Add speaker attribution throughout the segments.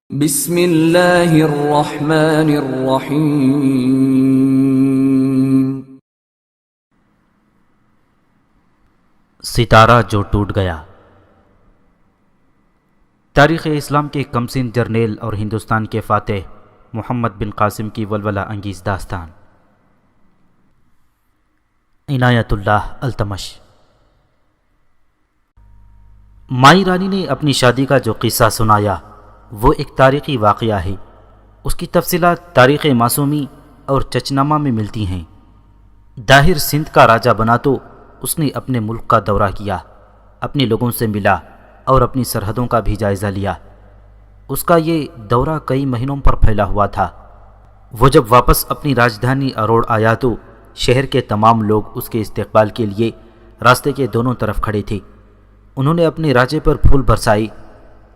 Speaker 1: بسم اللہ الرحمن الرحیم۔
Speaker 2: ستارہ جو ٹوٹ گیا۔ تاریخ اسلام کے کمسن جرنیل اور ہندوستان کے فاتح محمد بن قاسم کی ولولہ انگیز داستان۔ عنایت اللہ التمش۔ مائی رانی نے اپنی شادی کا جو قصہ سنایا وہ ایک تاریخی واقعہ ہے۔ اس کی تفصیلات تاریخ معصومی اور چچنامہ میں ملتی ہیں۔ داہر سندھ کا راجہ بنا تو اس نے اپنے ملک کا دورہ کیا، اپنے لوگوں سے ملا اور اپنی سرحدوں کا بھی جائزہ لیا۔ اس کا یہ دورہ کئی مہینوں پر پھیلا ہوا تھا۔ وہ جب واپس اپنی راجدھانی اروڑ آیا تو شہر کے تمام لوگ اس کے استقبال کے لیے راستے کے دونوں طرف کھڑے تھے۔ انہوں نے اپنے راجے پر پھول برسائے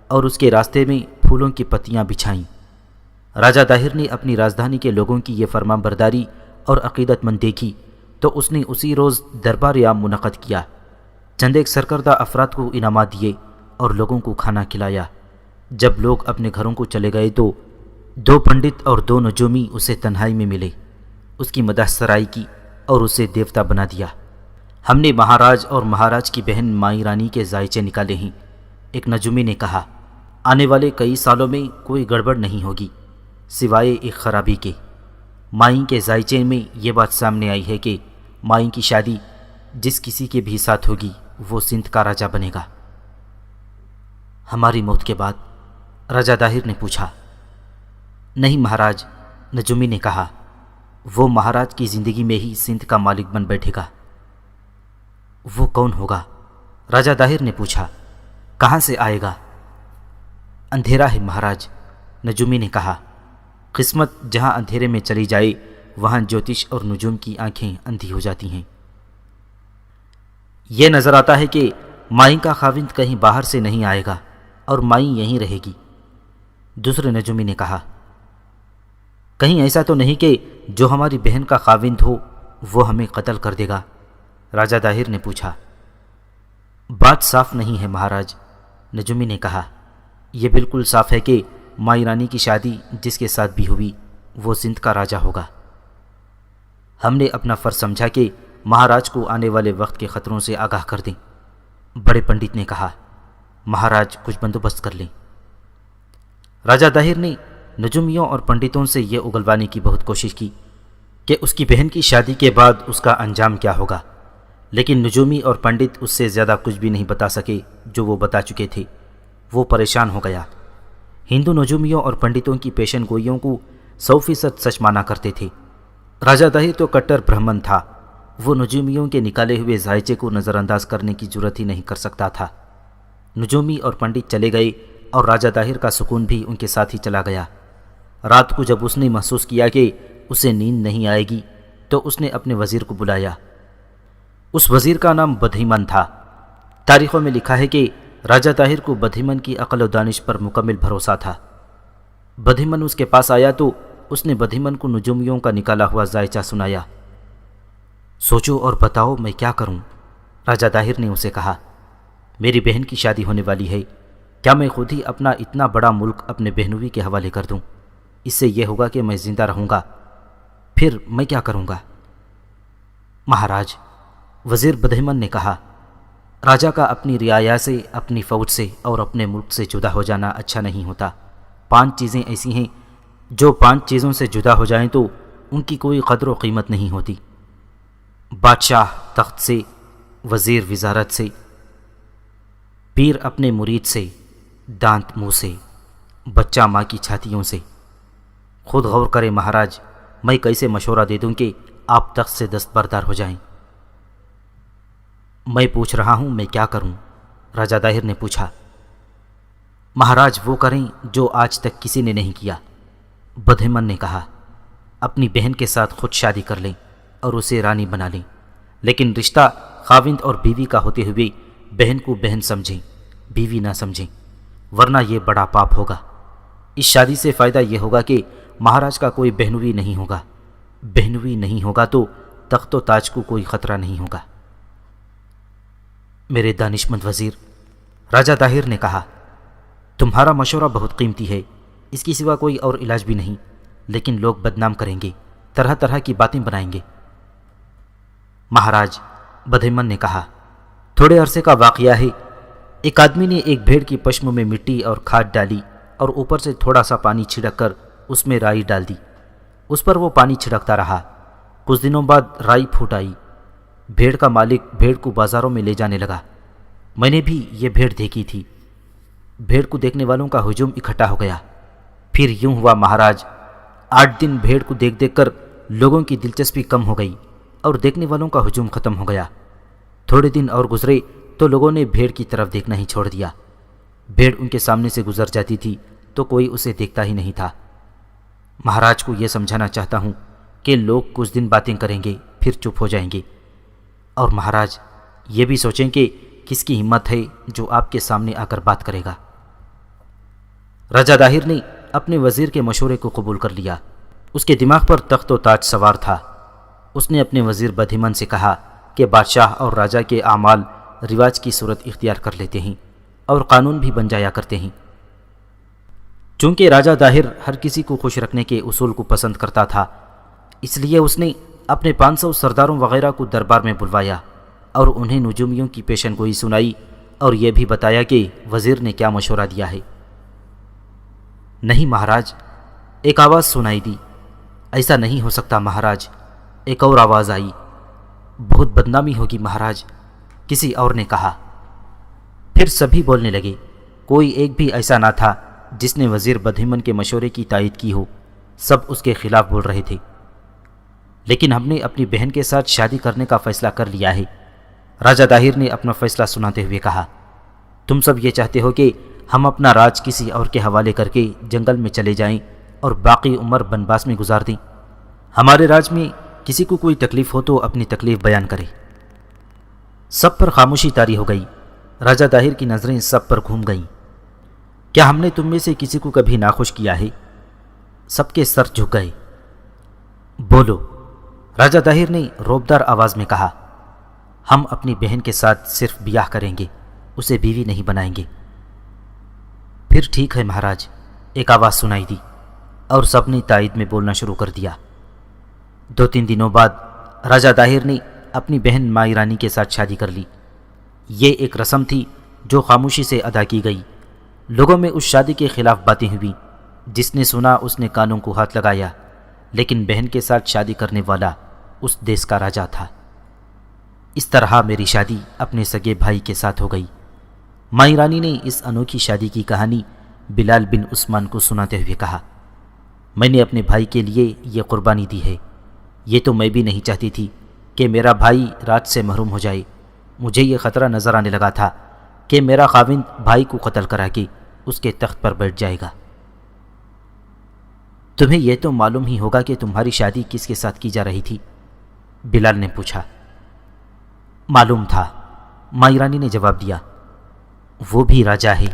Speaker 2: اور اس کے راستے میں پھولوں کی پتیاں بچھائیں۔ راجہ داہر نے اپنی راجدھانی کے لوگوں کی یہ فرمان برداری اور عقیدت مند دیکھی تو اس نے اسی روز دربار عام منعقد کیا۔ چند ایک سرکردہ افراد کو انعامات دیے اور لوگوں کو کھانا کھلایا۔ جب لوگ اپنے گھروں کو چلے گئے تو 2 پنڈت اور 2 نجومی اسے تنہائی میں ملے۔ اس کی مدح سرائی کی اور اسے دیوتا بنا دیا۔ ہم نے مہاراج اور مہاراج کی بہن مائی رانی کے زائچے نکالے ہیں، ایک نجومی نے کہا۔ آنے والے کئی سالوں میں کوئی گڑبڑ نہیں ہوگی سوائے ایک خرابی کے۔ مائی کے زائچے میں یہ بات سامنے آئی ہے کہ مائی کی شادی جس کسی کے بھی ساتھ ہوگی وہ سندھ کا راجہ بنے گا۔ ہماری موت کے بعد؟ راجہ داہر نے پوچھا۔ نہیں مہاراج، نجومی نے کہا، وہ مہاراج کی زندگی میں ہی سندھ کا مالک بن بیٹھے گا۔ وہ کون ہوگا؟ راجہ داہر نے پوچھا۔ کہاں سے آئے گا؟ اندھیرا ہے مہاراج، نجومی نے کہا۔ قسمت جہاں اندھیرے میں چلی جائے وہاں جوتش اور نجوم کی آنکھیں اندھی ہو جاتی ہیں۔ یہ نظر آتا ہے کہ مائی کا خاوند کہیں باہر سے نہیں آئے گا اور مائی یہیں رہے گی، دوسرے نجومی نے کہا۔ کہیں ایسا تو نہیں کہ جو ہماری بہن کا خاوند ہو وہ ہمیں قتل کر دے گا؟ راجہ داہر نے پوچھا۔ بات صاف نہیں ہے مہاراج، نجومی نے کہا۔ یہ بالکل صاف ہے کہ مائی رانی کی شادی جس کے ساتھ بھی ہوئی وہ سندھ کا راجہ ہوگا۔ ہم نے اپنا فرض سمجھا کہ مہاراج کو آنے والے وقت کے خطروں سے آگاہ کر دیں، بڑے پنڈت نے کہا۔ مہاراج کچھ بندوبست کر لیں۔ راجہ داہر نے نجومیوں اور پنڈتوں سے یہ اگلوانے کی بہت کوشش کی کہ اس کی بہن کی شادی کے بعد اس کا انجام کیا ہوگا، لیکن نجومی اور پنڈت اس سے زیادہ کچھ بھی نہیں بتا سکے جو وہ بتا چکے تھے۔ وہ پریشان ہو گیا۔ ہندو نجومیوں اور پنڈتوں کی پیشن گوئیوں کو 100% سچ مانا کرتے تھے۔ راجہ داہر تو کٹر برہمن تھا، وہ نجومیوں کے نکالے ہوئے زائچے کو نظر انداز کرنے کی جرات ہی نہیں کر سکتا تھا۔ نجومی اور پنڈت چلے گئے اور راجہ داہر کا سکون بھی ان کے ساتھ ہی چلا گیا۔ رات کو جب اس نے محسوس کیا کہ اسے نیند نہیں آئے گی تو اس نے اپنے وزیر کو بلایا۔ اس وزیر کا نام بدھیمن تھا۔ تاریخوں میں لکھا ہے کہ راجہ داہر کو بدھیمن کی عقل و دانش پر مکمل بھروسہ تھا۔ بدھیمن اس کے پاس آیا تو اس نے بدھیمن کو نجومیوں کا نکالا ہوا زائچہ سنایا۔ سوچو اور بتاؤ میں کیا کروں؟ راجہ داہر نے اسے کہا۔ میری بہن کی شادی ہونے والی ہے، کیا میں خود ہی اپنا اتنا بڑا ملک اپنے بہنوئی کے حوالے کر دوں؟ اس سے یہ ہوگا کہ میں زندہ رہوں گا، پھر میں کیا کروں گا؟ مہاراج، وزیر بدھیمن نے کہا، راجہ کا اپنی رعایا سے، اپنی فوج سے اور اپنے ملک سے جدا ہو جانا اچھا نہیں ہوتا۔ 5 چیزیں ایسی ہیں جو 5 چیزوں سے جدا ہو جائیں تو ان کی کوئی قدر و قیمت نہیں ہوتی۔ بادشاہ تخت سے، وزیر وزارت سے، پیر اپنے مرید سے، دانت منہ سے، بچہ ماں کی چھاتیوں سے۔ خود غور کریں مہاراج، میں کیسے مشورہ دے دوں کہ آپ تخت سے دستبردار ہو جائیں؟ میں پوچھ رہا ہوں میں کیا کروں؟ راجہ داہر نے پوچھا۔ مہاراج وہ کریں جو آج تک کسی نے نہیں کیا، بدھیمن نے کہا۔ اپنی بہن کے ساتھ خود شادی کر لیں اور اسے رانی بنا لیں، لیکن رشتہ خاوند اور بیوی کا ہوتے ہوئے بہن کو بہن سمجھیں، بیوی نہ سمجھیں، ورنہ یہ بڑا پاپ ہوگا۔ اس شادی سے فائدہ یہ ہوگا کہ مہاراج کا کوئی بہنوئی نہیں ہوگا، بہنوئی نہیں ہوگا تو تخت و تاج کو کوئی خطرہ نہیں ہوگا۔ میرے دانشمند وزیر، راجہ داہر نے کہا، تمہارا مشورہ بہت قیمتی ہے، اس کی سوا کوئی اور علاج بھی نہیں، لیکن لوگ بدنام کریں گے، طرح طرح کی باتیں بنائیں گے۔ مہاراج، بدھیمن نے کہا، تھوڑے عرصے کا واقعہ ہے، ایک آدمی نے ایک بھیڑ کی پشم میں مٹی اور کھاد ڈالی اور اوپر سے تھوڑا سا پانی چھڑک کر اس میں رائی ڈال دی۔ اس پر وہ پانی چھڑکتا رہا۔ کچھ دنوں بعد رائی پھوٹ آئی۔ بھیڑ کا مالک بھیڑ کو بازاروں میں لے جانے لگا۔ میں نے بھی یہ بھیڑ دیکھی تھی۔ بھیڑ کو دیکھنے والوں کا ہجوم اکٹھا ہو گیا۔ پھر یوں ہوا مہاراج، 8 دن بھیڑ کو دیکھ دیکھ کر لوگوں کی دلچسپی کم ہو گئی اور دیکھنے والوں کا ہجوم ختم ہو گیا۔ تھوڑے دن اور گزرے تو لوگوں نے بھیڑ کی طرف دیکھنا ہی چھوڑ دیا۔ بھیڑ ان کے سامنے سے گزر جاتی تھی تو کوئی اسے دیکھتا ہی نہیں تھا۔ مہاراج کو یہ سمجھانا چاہتا ہوں کہ لوگ کچھ دن باتیں کریں گے پھر چپ ہو جائیں گے، اور مہاراج یہ بھی سوچیں کہ کس کی ہمت ہے جو آپ کے سامنے آ کر بات کرے گا۔ راجہ داہر نے اپنے وزیر کے مشورے کو قبول کر لیا۔ اس کے دماغ پر تخت و تاج سوار تھا۔ اس نے اپنے وزیر بدھیمن سے کہا کہ بادشاہ اور راجہ کے اعمال رواج کی صورت اختیار کر لیتے ہیں اور قانون بھی بن جایا کرتے ہیں۔ چونکہ راجہ داہر ہر کسی کو خوش رکھنے کے اصول کو پسند کرتا تھا، اس لیے اس نے اپنے 500 سرداروں وغیرہ کو دربار میں بلوایا اور انہیں نجومیوں کی پیشن گوئی سنائی اور یہ بھی بتایا کہ وزیر نے کیا مشورہ دیا ہے۔ نہیں مہاراج، ایک آواز سنائی دی۔ ایسا نہیں ہو سکتا مہاراج، ایک اور آواز آئی۔ بہت بدنامی ہوگی مہاراج، کسی اور نے کہا۔ پھر سبھی بولنے لگے۔ کوئی ایک بھی ایسا نہ تھا جس نے وزیر بدھیمن کے مشورے کی تائید کی ہو، سب اس کے خلاف بول رہے تھے۔ لیکن ہم نے اپنی بہن کے ساتھ شادی کرنے کا فیصلہ کر لیا ہے، راجہ داہر نے اپنا فیصلہ سناتے ہوئے کہا۔ تم سب یہ چاہتے ہو کہ ہم اپنا راج کسی اور کے حوالے کر کے جنگل میں چلے جائیں اور باقی عمر بنواس میں گزار دیں۔ ہمارے راج میں کسی کو کوئی تکلیف ہو تو اپنی تکلیف بیان کرے۔ سب پر خاموشی طاری ہو گئی۔ راجہ داہر کی نظریں سب پر گھوم گئیں۔ کیا ہم نے تم میں سے کسی کو کبھی ناخوش کیا ہے؟ سب کے سر جھک گئے۔ بولو، راجہ داہر نے روبدار آواز میں کہا۔ ہم اپنی بہن کے ساتھ صرف بیاہ کریں گے، اسے بیوی نہیں بنائیں گے۔ پھر ٹھیک ہے مہاراج، ایک آواز سنائی دی اور سب نے تائید میں بولنا شروع کر دیا۔ 2-3 دنوں بعد راجہ داہر نے اپنی بہن مائی رانی کے ساتھ شادی کر لی۔ یہ ایک رسم تھی جو خاموشی سے ادا کی گئی۔ لوگوں میں اس شادی کے خلاف باتیں ہوئیں۔ جس نے سنا اس نے کانوں کو ہاتھ لگایا، لیکن بہن کے ساتھ شادی کرنے والا اس دیس کا راجہ تھا۔ اس طرح میری شادی اپنے سگے بھائی کے ساتھ ہو گئی۔ مائی رانی نے اس انوکھی شادی کی کہانی بلال بن عثمان کو سناتے ہوئے کہا، میں نے اپنے بھائی کے لیے یہ قربانی دی ہے۔ یہ تو میں بھی نہیں چاہتی تھی کہ میرا بھائی راج سے محروم ہو جائے۔ مجھے یہ خطرہ نظر آنے لگا تھا کہ میرا خاوند بھائی کو قتل کرا کے اس کے تخت پر بیٹھ جائے گا۔ تمہیں یہ تو معلوم ہی ہوگا کہ تمہاری شادی کس کے ساتھ کی جا رہی تھی؟ بلال نے پوچھا۔ معلوم تھا، مائی رانی نے جواب دیا۔ وہ بھی راجہ ہے،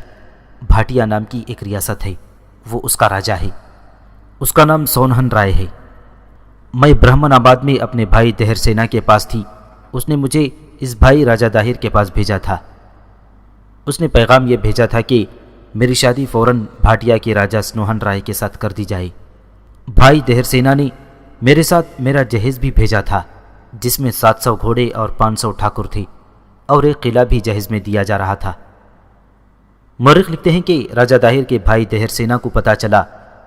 Speaker 2: بھاٹیا نام کی ایک ریاست ہے، وہ اس کا راجہ ہے۔ اس کا نام سونہن رائے ہے۔ میں برہمن آباد میں اپنے بھائی دہر سینا کے پاس تھی، اس نے مجھے اس بھائی راجہ داہر کے پاس بھیجا تھا۔ اس نے پیغام یہ بھیجا تھا کہ میری شادی فوراً بھاٹیا کے راجہ سنوہن رائے کے ساتھ کر دی جائے۔ بھائی دہر سینا نے میرے ساتھ میرا جہیز بھی بھیجا تھا، جس میں 700 گھوڑے اور 500 ٹھاکر تھے، اور ایک قلعہ بھی جہیز میں دیا جا رہا تھا۔ مورخ لکھتے ہیں کہ راجہ داہر کے بھائی دہر سینا کو پتہ چلا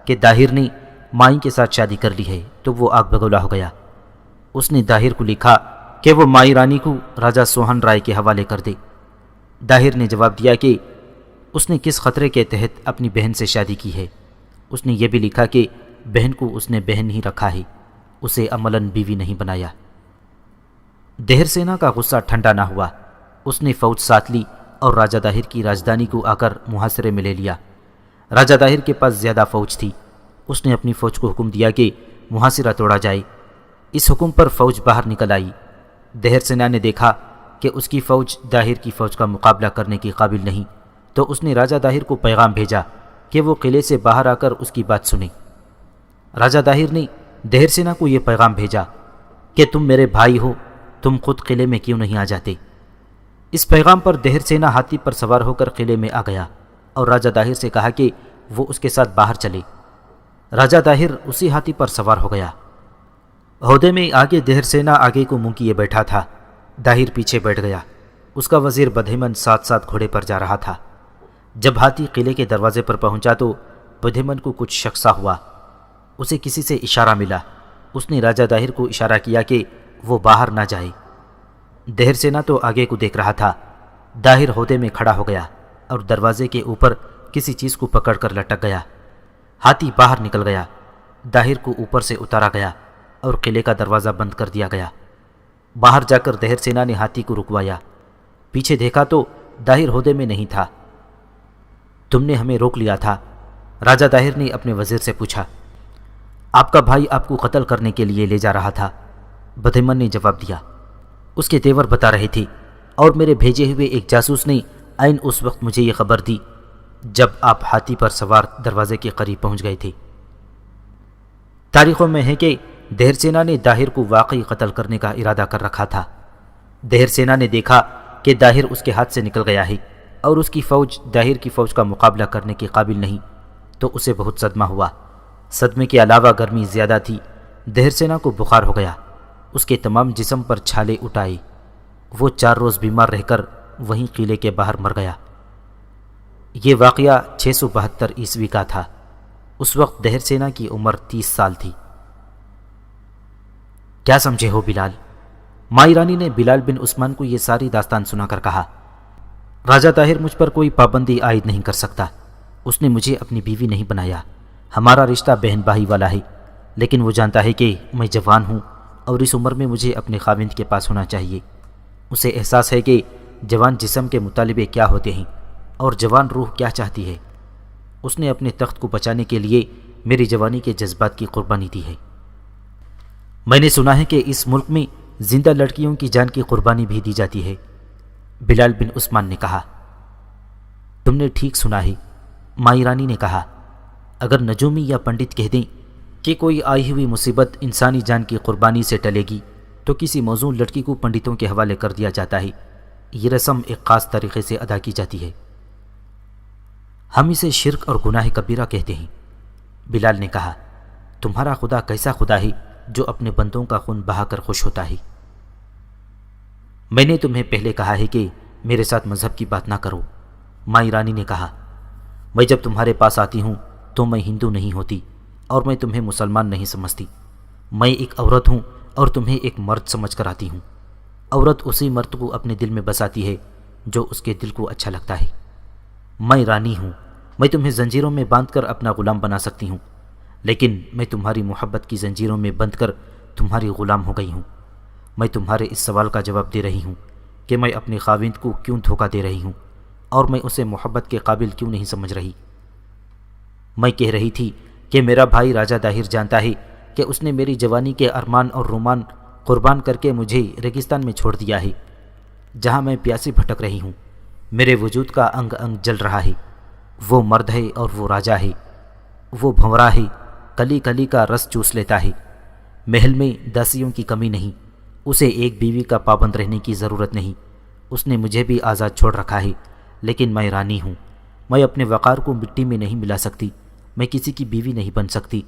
Speaker 2: کہ داہر نے مائی کے ساتھ شادی کر لی ہے تو وہ آگ بگولا ہو گیا۔ اس نے داہر کو لکھا کہ وہ مائی رانی کو راجہ سوہن رائے کے حوالے کر دے۔ داہر نے جواب دیا کہ اس نے کس خطرے کے تحت اپنی بہن سے شادی کی ہے۔ اس نے یہ بھی لکھا کہ بہن کو اس نے بہن ہی رکھا ہے، اسے عملاً بیوی نہیں بنایا۔ دہر سینا کا غصہ ٹھنڈا نہ ہوا۔ اس نے فوج ساتھ لی اور راجہ داہر کی راجدھانی کو آ کر محاصرے میں لے لیا۔ راجہ داہر کے پاس زیادہ فوج تھی۔ اس نے اپنی فوج کو حکم دیا کہ محاصرہ توڑا جائے۔ اس حکم پر فوج باہر نکل آئی۔ دہر سینا نے دیکھا کہ اس کی فوج داہر کی فوج کا مقابلہ کرنے کے قابل نہیں، تو اس نے راجہ داہر کو پیغام بھیجا کہ وہ قلعے سے باہر آ کر اس کی بات سنے۔ راجہ داہر نے دہر سینا کو یہ پیغام بھیجا کہ تم میرے بھائی ہو، تم خود قلعے میں کیوں نہیں آ جاتے؟ اس پیغام پر دہر سینا ہاتھی پر سوار ہو کر قلعے میں آ گیا اور راجہ داہر سے کہا کہ وہ اس کے ساتھ باہر چلے۔ راجہ داہر اسی ہاتھی پر سوار ہو گیا۔ عہدے میں آگے دہر سینا آگے کو منہ کیے بیٹھا تھا، داہر پیچھے بیٹھ گیا۔ اس کا وزیر بدہمن ساتھ ساتھ گھوڑے پر جا رہا تھا۔ جب ہاتھی قلعے کے دروازے پر پہنچا تو بدہمن کو کچھ شک سا ہوا۔ اسے کسی سے اشارہ ملا۔ اس نے راجہ داہر کو اشارہ کیا کہ وہ باہر نہ جائے۔ دہر سینا تو آگے کو دیکھ رہا تھا۔ داہر عہدے میں کھڑا ہو گیا اور دروازے کے اوپر کسی چیز کو پکڑ کر لٹک گیا۔ ہاتھی باہر نکل گیا۔ داہر کو اوپر سے اتارا گیا اور قلعے کا دروازہ بند کر دیا گیا۔ باہر جا کر دہر سینا نے ہاتھی کو رکوایا۔ پیچھے دیکھا تو داہر عہدے میں نہیں تھا۔ تم نے ہمیں روک لیا تھا، راجہ داہر نے اپنے وزیر سے پوچھا۔ آپ کا بھائی آپ کو قتل کرنے کے لیے لے جا رہا تھا، بدہمن نے جواب دیا۔ اس کے تیور بتا رہے تھے اور میرے بھیجے ہوئے ایک جاسوس نے عین اس وقت مجھے یہ خبر دی جب آپ ہاتھی پر سوار دروازے کے قریب پہنچ گئے تھے۔ تاریخوں میں ہے کہ دہر سینا نے داہر کو واقعی قتل کرنے کا ارادہ کر رکھا تھا۔ دہر سینا نے دیکھا کہ داہر اس کے ہاتھ سے نکل گیا ہے اور اس کی فوج داہر کی فوج کا مقابلہ کرنے کے قابل نہیں، تو اسے بہت صدمہ ہوا۔ صدمے کے علاوہ گرمی زیادہ تھی۔ دہر سینا کو بخار ہو گیا۔ اس کے تمام جسم پر چھالے اٹھ آئے۔ وہ 4 روز بیمار رہ کر وہیں قلعے کے باہر مر گیا۔ یہ واقعہ 672 عیسوی کا تھا۔ اس وقت دہر سینا کی عمر 30 سال تھی۔ کیا سمجھے ہو بلال؟ مائی رانی نے بلال بن عثمان کو یہ ساری داستان سنا کر کہا۔ راجہ طاہر مجھ پر کوئی پابندی عائد نہیں کر سکتا۔ اس نے مجھے اپنی بیوی نہیں بنایا۔ ہمارا رشتہ بہن بھائی والا ہے، لیکن وہ جانتا ہے کہ میں جوان ہوں اور اس عمر میں مجھے اپنے خاوند کے پاس ہونا چاہیے۔ اسے احساس ہے کہ جوان جسم کے مطالبے کیا ہوتے ہیں اور جوان روح کیا چاہتی ہے۔ اس نے اپنے تخت کو بچانے کے لیے میری جوانی کے جذبات کی قربانی دی ہے۔ میں نے سنا ہے کہ اس ملک میں زندہ لڑکیوں کی جان کی قربانی بھی دی جاتی ہے، بلال بن عثمان نے کہا۔ تم نے ٹھیک سنا ہے، مائی رانی نے کہا۔ اگر نجومی یا پنڈت کہہ دیں کہ کوئی آئی ہوئی مصیبت انسانی جان کی قربانی سے ٹلے گی تو کسی موزون لڑکی کو پنڈتوں کے حوالے کر دیا جاتا ہے۔ یہ رسم ایک خاص طریقے سے ادا کی جاتی ہے۔ ہم اسے شرک اور گناہ کبیرہ کہتے ہیں، بلال نے کہا۔ تمہارا خدا کیسا خدا ہے جو اپنے بندوں کا خون بہا کر خوش ہوتا ہے؟ میں نے تمہیں پہلے کہا ہے کہ میرے ساتھ مذہب کی بات نہ کرو، مائی رانی نے کہا۔ میں جب تمہارے پاس آتی ہوں تو میں ہندو نہیں ہوتی اور میں تمہیں مسلمان نہیں سمجھتی۔ میں ایک عورت ہوں اور تمہیں ایک مرد سمجھ کر آتی ہوں۔ عورت اسی مرد کو اپنے دل میں بساتی ہے جو اس کے دل کو اچھا لگتا ہے۔ میں رانی ہوں، میں تمہیں زنجیروں میں باندھ کر اپنا غلام بنا سکتی ہوں، لیکن میں تمہاری محبت کی زنجیروں میں بندھ کر تمہاری غلام ہو گئی ہوں۔ میں تمہارے اس سوال کا جواب دے رہی ہوں کہ میں اپنے خاوند کو کیوں دھوکہ دے رہی ہوں اور میں اسے محبت کے قابل کیوں نہیں سمجھ رہی۔ میں کہہ رہی تھی کہ میرا بھائی راجہ داہر جانتا ہے کہ اس نے میری جوانی کے ارمان اور رومان قربان کر کے مجھے ریگستان میں چھوڑ دیا ہے، جہاں میں پیاسی بھٹک رہی ہوں۔ میرے وجود کا انگ انگ جل رہا ہے۔ وہ مرد ہے اور وہ راجہ ہے۔ وہ بھنورا ہے، کلی کلی کا رس چوس لیتا ہے۔ محل میں داسیوں کی کمی نہیں، اسے ایک بیوی کا پابند رہنے کی ضرورت نہیں۔ اس نے مجھے بھی آزاد چھوڑ رکھا ہے، لیکن میں رانی ہوں۔ میں اپنے وقار کو مٹی میں نہیں ملا سکتی۔ میں کسی کی بیوی نہیں بن سکتی،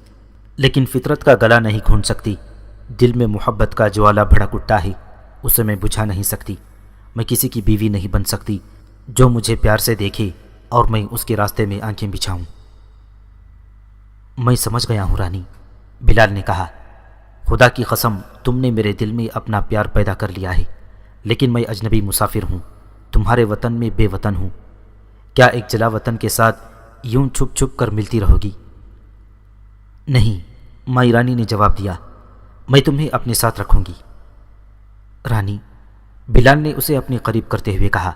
Speaker 2: لیکن فطرت کا گلا نہیں کھونچ سکتی۔ دل میں محبت کا جوالا بھڑک اٹھتا ہے، اسے میں بجھا نہیں سکتی۔ میں کسی کی بیوی نہیں بن سکتی جو مجھے پیار سے دیکھے اور میں اس کے راستے میں آنکھیں بچھاؤں۔ میں سمجھ گیا ہوں رانی، بلال نے کہا۔ خدا کی قسم تم نے میرے دل میں اپنا پیار پیدا کر لیا ہے، لیکن میں اجنبی مسافر ہوں، تمہارے وطن میں بے وطن ہوں۔ کیا ایک جلا وطن کے ساتھ یوں چھپ چھپ کر ملتی رہو گی؟ نہیں، مائی رانی نے جواب دیا، میں تمہیں اپنے ساتھ رکھوں گی۔ رانی، بلال نے اسے اپنے قریب کرتے ہوئے کہا،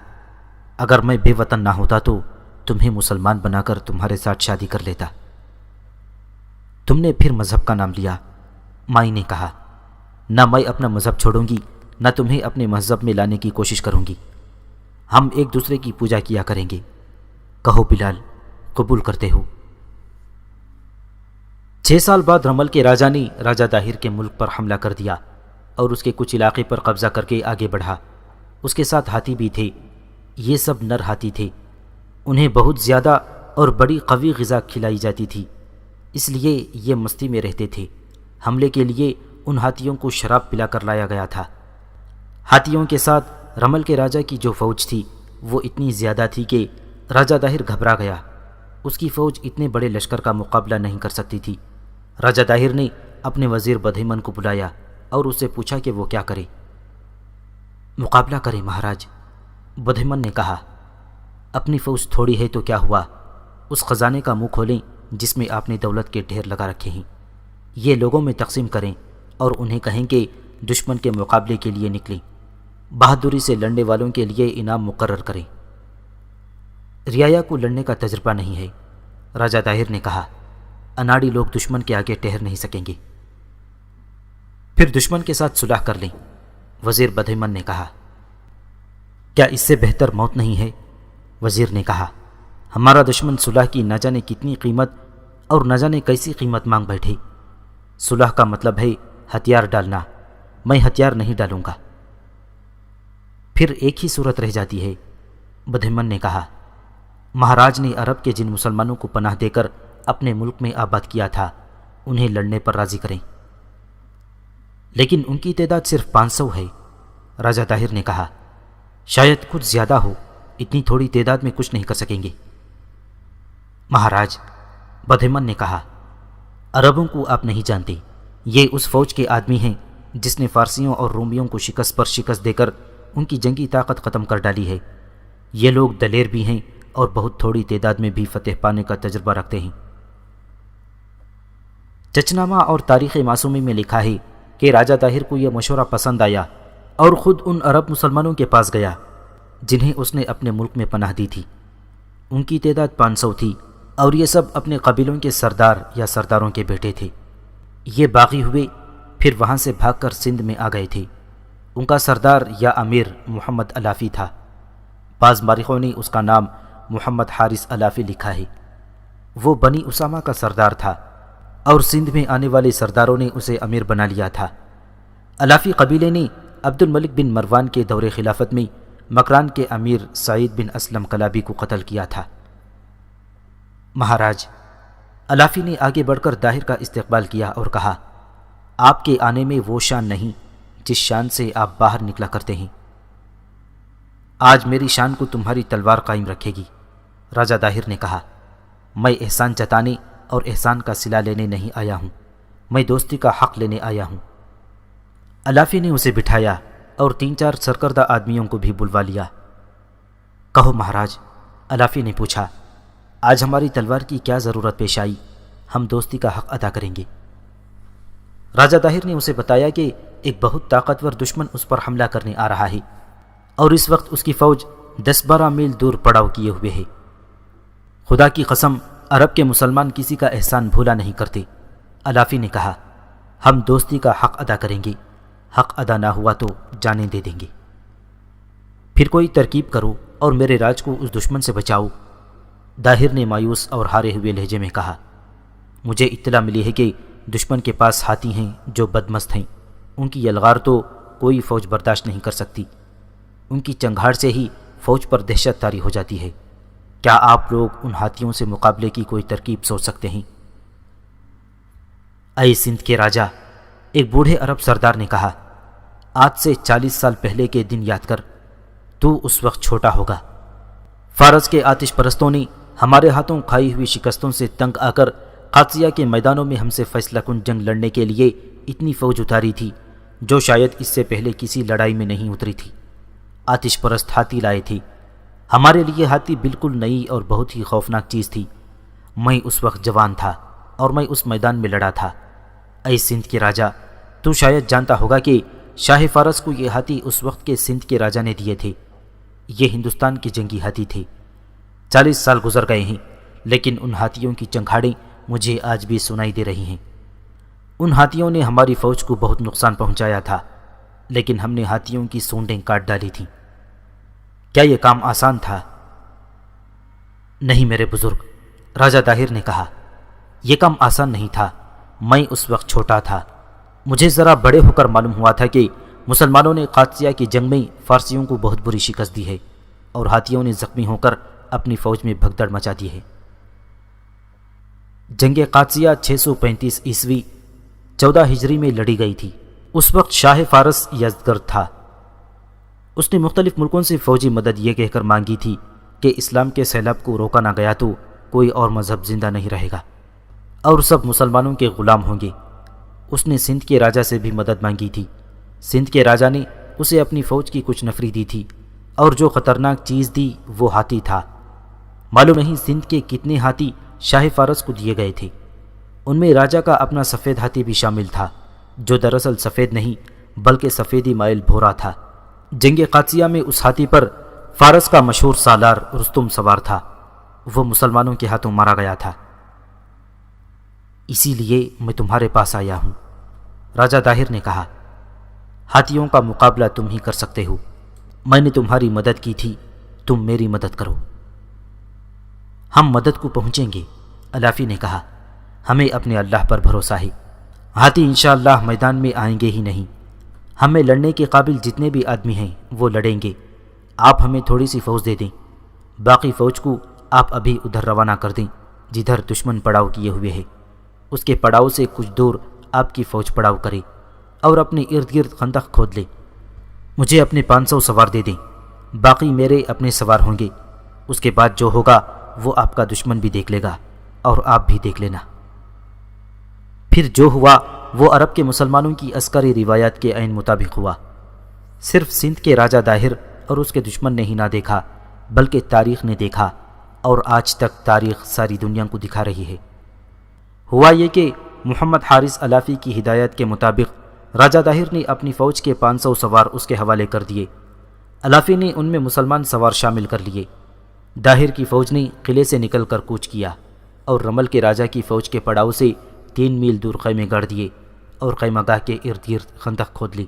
Speaker 2: اگر میں بے وطن نہ ہوتا تو تمہیں مسلمان بنا کر تمہارے ساتھ شادی کر لیتا۔ تم نے پھر مذہب کا نام لیا، مائی نے کہا۔ نہ میں اپنا مذہب چھوڑوں گی، نہ تمہیں اپنے مذہب میں لانے کی کوشش کروں گی۔ ہم ایک دوسرے کی پوجا کیا کریں گے۔ کہو بلال، قبول کرتے ہو؟ 6 سال بعد رمل کے راجہ نے راجہ داہر کے ملک پر حملہ کر دیا اور اس کے کچھ علاقے پر قبضہ کر کے آگے بڑھا۔ اس کے ساتھ ہاتھی بھی تھے۔ یہ سب نر ہاتھی تھے۔ انہیں بہت زیادہ اور بڑی قوی غذا کھلائی جاتی تھی، اس لیے یہ مستی میں رہتے تھے۔ حملے کے لیے ان ہاتھیوں کو شراب پلا کر لایا گیا تھا۔ ہاتھیوں کے ساتھ رمل کے راجا کی جو فوج تھی وہ اتنی زیادہ تھی کہ راجہ داہر گھبرا گیا۔ اس کی فوج اتنے بڑے لشکر کا مقابلہ نہیں کر سکتی تھی۔ راجہ داہر نے اپنے وزیر بدھیمن کو بلایا اور اس سے پوچھا کہ وہ کیا کرے۔ مقابلہ کریں مہاراج، بدھیمن نے کہا۔ اپنی فوج تھوڑی ہے تو کیا ہوا، اس خزانے کا منہ کھولیں جس میں آپ نے دولت کے ڈھیر لگا رکھے ہیں، یہ لوگوں میں تقسیم کریں اور انہیں کہیں کہ دشمن کے مقابلے کے لیے نکلیں، بہادری سے لڑنے والوں کے لیے انعام مقرر کریں۔ رعایا کو لڑنے کا تجربہ نہیں ہے، راجہ داہر نے کہا۔ اناڑی لوگ دشمن کے آگے ٹھہر نہیں سکیں گے۔ پھر دشمن کے ساتھ صلح کر لیں، وزیر بدھیمن نے کہا۔ کیا اس سے بہتر موت نہیں ہے؟ وزیر نے کہا۔ ہمارا دشمن صلح کی نہ جانے کتنی قیمت اور نہ جانے کیسی قیمت مانگ بیٹھے۔ صلح کا مطلب ہے ہتھیار ڈالنا، میں ہتھیار نہیں ڈالوں گا۔ پھر ایک ہی صورت رہ جاتی ہے، بدھیمن نے کہا۔ مہاراج نے عرب کے جن مسلمانوں کو پناہ دے کر اپنے ملک میں آباد کیا تھا انہیں لڑنے پر راضی کریں۔ لیکن ان کی تعداد صرف 500 ہے، راجہ طاہر نے کہا۔ شاید کچھ زیادہ ہو، اتنی تھوڑی تعداد میں کچھ نہیں کر سکیں گے۔ مہاراج، بدھیمن نے کہا، عربوں کو آپ نہیں جانتے، یہ اس فوج کے آدمی ہیں جس نے فارسیوں اور رومیوں کو شکست پر شکست دے کر ان کی جنگی طاقت ختم کر ڈالی ہے۔ یہ لوگ دلیر بھی ہیں اور بہت تھوڑی تعداد میں بھی فتح پانے کا تجربہ رکھتے ہیں۔ چچنامہ اور تاریخ معصومی میں لکھا ہے کہ راجہ طاہر کو یہ مشورہ پسند آیا اور خود ان عرب مسلمانوں کے پاس گیا جنہیں اس نے اپنے ملک میں پناہ دی تھی۔ ان کی تعداد 500 تھی اور یہ سب اپنے قبیلوں کے سردار یا سرداروں کے بیٹے تھے۔ یہ باغی ہوئے، پھر وہاں سے بھاگ کر سندھ میں آ گئے تھے۔ ان کا سردار یا امیر محمد علافی تھا۔ بعض مورخوں نے اس کا نام محمد حارث علافی لکھا ہے۔ وہ بنی اسامہ کا سردار تھا اور سندھ میں آنے والے سرداروں نے اسے امیر بنا لیا تھا۔ علافی قبیلے نے عبد الملک بن مروان کے دور خلافت میں مکران کے امیر سعید بن اسلم کلابی کو قتل کیا تھا۔ مہاراج، علافی نے آگے بڑھ کر داہر کا استقبال کیا اور کہا، آپ کے آنے میں وہ شان نہیں جس شان سے آپ باہر نکلا کرتے ہیں۔ آج میری شان کو تمہاری تلوار قائم رکھے گی، راجہ داہر نے کہا۔ میں احسان جتانے اور احسان کا صلہ لینے نہیں آیا ہوں، میں دوستی کا حق لینے آیا ہوں۔ علافی نے اسے بٹھایا اور 3-4 سرکردہ آدمیوں کو بھی بلوا لیا۔ کہو مہاراج، علافی نے پوچھا، آج ہماری تلوار کی کیا ضرورت پیش آئی؟ ہم دوستی کا حق ادا کریں گے۔ راجہ طاہر نے اسے بتایا کہ ایک بہت طاقتور دشمن اس پر حملہ کرنے آ رہا ہے اور اس وقت اس کی فوج 10-12 میل دور پڑاؤ کیے ہوئے ہے۔ خدا کی قسم، عرب کے مسلمان کسی کا احسان بھولا نہیں کرتے۔ علافی نے کہا، ہم دوستی کا حق ادا کریں گے، حق ادا نہ ہوا تو جانیں دے دیں گے۔ پھر کوئی ترکیب کرو اور میرے راج کو اس دشمن سے بچاؤ، داہر نے مایوس اور ہارے ہوئے لہجے میں کہا۔ مجھے اطلاع ملی ہے کہ دشمن کے پاس ہاتھی ہیں جو بدمست ہیں، ان کی یلغار تو کوئی فوج برداشت نہیں کر سکتی، ان کی چنگھاڑ سے ہی فوج پر دہشت طاری ہو جاتی ہے۔ کیا آپ لوگ ان ہاتھیوں سے مقابلے کی کوئی ترکیب سوچ سکتے ہیں؟ اے سندھ کے راجا، ایک بوڑھے عرب سردار نے کہا، آج سے 40 سال پہلے کے دن یاد کر، تو اس وقت چھوٹا ہوگا۔ فارس کے آتش پرستوں نے ہمارے ہاتھوں کھائی ہوئی شکستوں سے تنگ آ کر قادسیہ کے میدانوں میں ہم سے فیصلہ کن جنگ لڑنے کے لیے اتنی فوج اتاری تھی جو شاید اس سے پہلے کسی لڑائی میں نہیں اتری تھی۔ آتش پرست ہاتھی لائے تھے، ہمارے لیے ہاتھی بالکل نئی اور بہت ہی خوفناک چیز تھی۔ میں اس وقت جوان تھا اور میں اس میدان میں لڑا تھا۔ اے سندھ کے راجا، تو شاید جانتا ہوگا کہ شاہ فارس کو یہ ہاتھی اس وقت کے سندھ کے راجا نے دیے تھے۔ یہ ہندوستان کے جنگی ہاتھی تھے۔ 40 سال گزر گئے ہیں لیکن ان ہاتھیوں کی چنگھاڑیں مجھے آج بھی سنائی دے رہی ہیں۔ ان ہاتھیوں نے ہماری فوج کو بہت نقصان پہنچایا تھا لیکن ہم نے ہاتھیوں کی سونڈیں کاٹ ڈالی تھیں۔ کیا یہ کام آسان تھا؟ نہیں میرے بزرگ، راجہ طاہر نے کہا، یہ کام آسان نہیں تھا۔ میں اس وقت چھوٹا تھا، مجھے ذرا بڑے ہو کر معلوم ہوا تھا کہ مسلمانوں نے قادسیہ کی جنگ میں فارسیوں کو بہت بری شکست دی ہے اور ہاتھیوں نے زخمی ہو کر اپنی فوج میں بھگدڑ مچا دی ہے۔ جنگ قادسیہ 635 عیسوی 14 ہجری میں لڑی گئی تھی۔ اس وقت شاہ فارس یزدگرد تھا۔ اس نے مختلف ملکوں سے فوجی مدد یہ کہہ کر مانگی تھی کہ اسلام کے سیلاب کو روکا نہ گیا تو کوئی اور مذہب زندہ نہیں رہے گا اور سب مسلمانوں کے غلام ہوں گے۔ اس نے سندھ کے راجا سے بھی مدد مانگی تھی۔ سندھ کے راجا نے اسے اپنی فوج کی کچھ نفری دی تھی اور جو خطرناک چیز دی وہ ہاتھی تھا۔ معلوم نہیں سندھ کے کتنے ہاتھی شاہ فارس کو دیے گئے تھے۔ ان میں راجا کا اپنا سفید ہاتھی بھی شامل تھا جو دراصل سفید نہیں بلکہ سفیدی مائل بھورا تھا۔ جنگ قادسیہ میں اس ہاتھی پر فارس کا مشہور سالار رستم سوار تھا۔ وہ مسلمانوں کے ہاتھوں مارا گیا تھا۔ اسی لیے میں تمہارے پاس آیا ہوں، راجہ طاہر نے کہا۔ ہاتھیوں کا مقابلہ تم ہی کر سکتے ہو۔ میں نے تمہاری مدد کی تھی، تم میری مدد کرو۔ ہم مدد کو پہنچیں گے، الافی نے کہا۔ ہمیں اپنے اللہ پر بھروسہ ہے۔ ہاتھی انشاءاللہ میدان میں آئیں گے ہی نہیں۔ ہمیں لڑنے کے قابل جتنے بھی آدمی ہیں وہ لڑیں گے۔ آپ ہمیں تھوڑی سی فوج دے دیں، باقی فوج کو آپ ابھی ادھر روانہ کر دیں جدھر دشمن پڑاؤ کیے ہوئے ہے۔ اس کے پڑاؤ سے کچھ دور آپ کی فوج پڑاؤ کرے اور اپنے ارد گرد خندق کھود لے۔ مجھے اپنے 500 سوار دے دیں، باقی میرے اپنے سوار ہوں گے۔ اس کے بعد جو ہوگا وہ آپ کا دشمن بھی دیکھ لے گا اور آپ بھی دیکھ لینا۔ پھر جو ہوا وہ عرب کے مسلمانوں کی عسکری روایات کے عین مطابق ہوا۔ صرف سندھ کے راجہ داہر اور اس کے دشمن نے ہی نہ دیکھا بلکہ تاریخ نے دیکھا، اور آج تک تاریخ ساری دنیا کو دکھا رہی ہے۔ ہوا یہ کہ محمد حارث الافی کی ہدایت کے مطابق راجہ داہر نے اپنی فوج کے 500 سوار اس کے حوالے کر دیے۔ الافی نے ان میں مسلمان سوار شامل کر لیے۔ داہر کی فوج نے قلعے سے نکل کر کوچ کیا اور رمل کے راجہ کی فوج کے پڑاؤ سے 3 میل دور خیمے گاڑ دیے اور خیمہ گاہ کے ارد گرد خندق کھود لی۔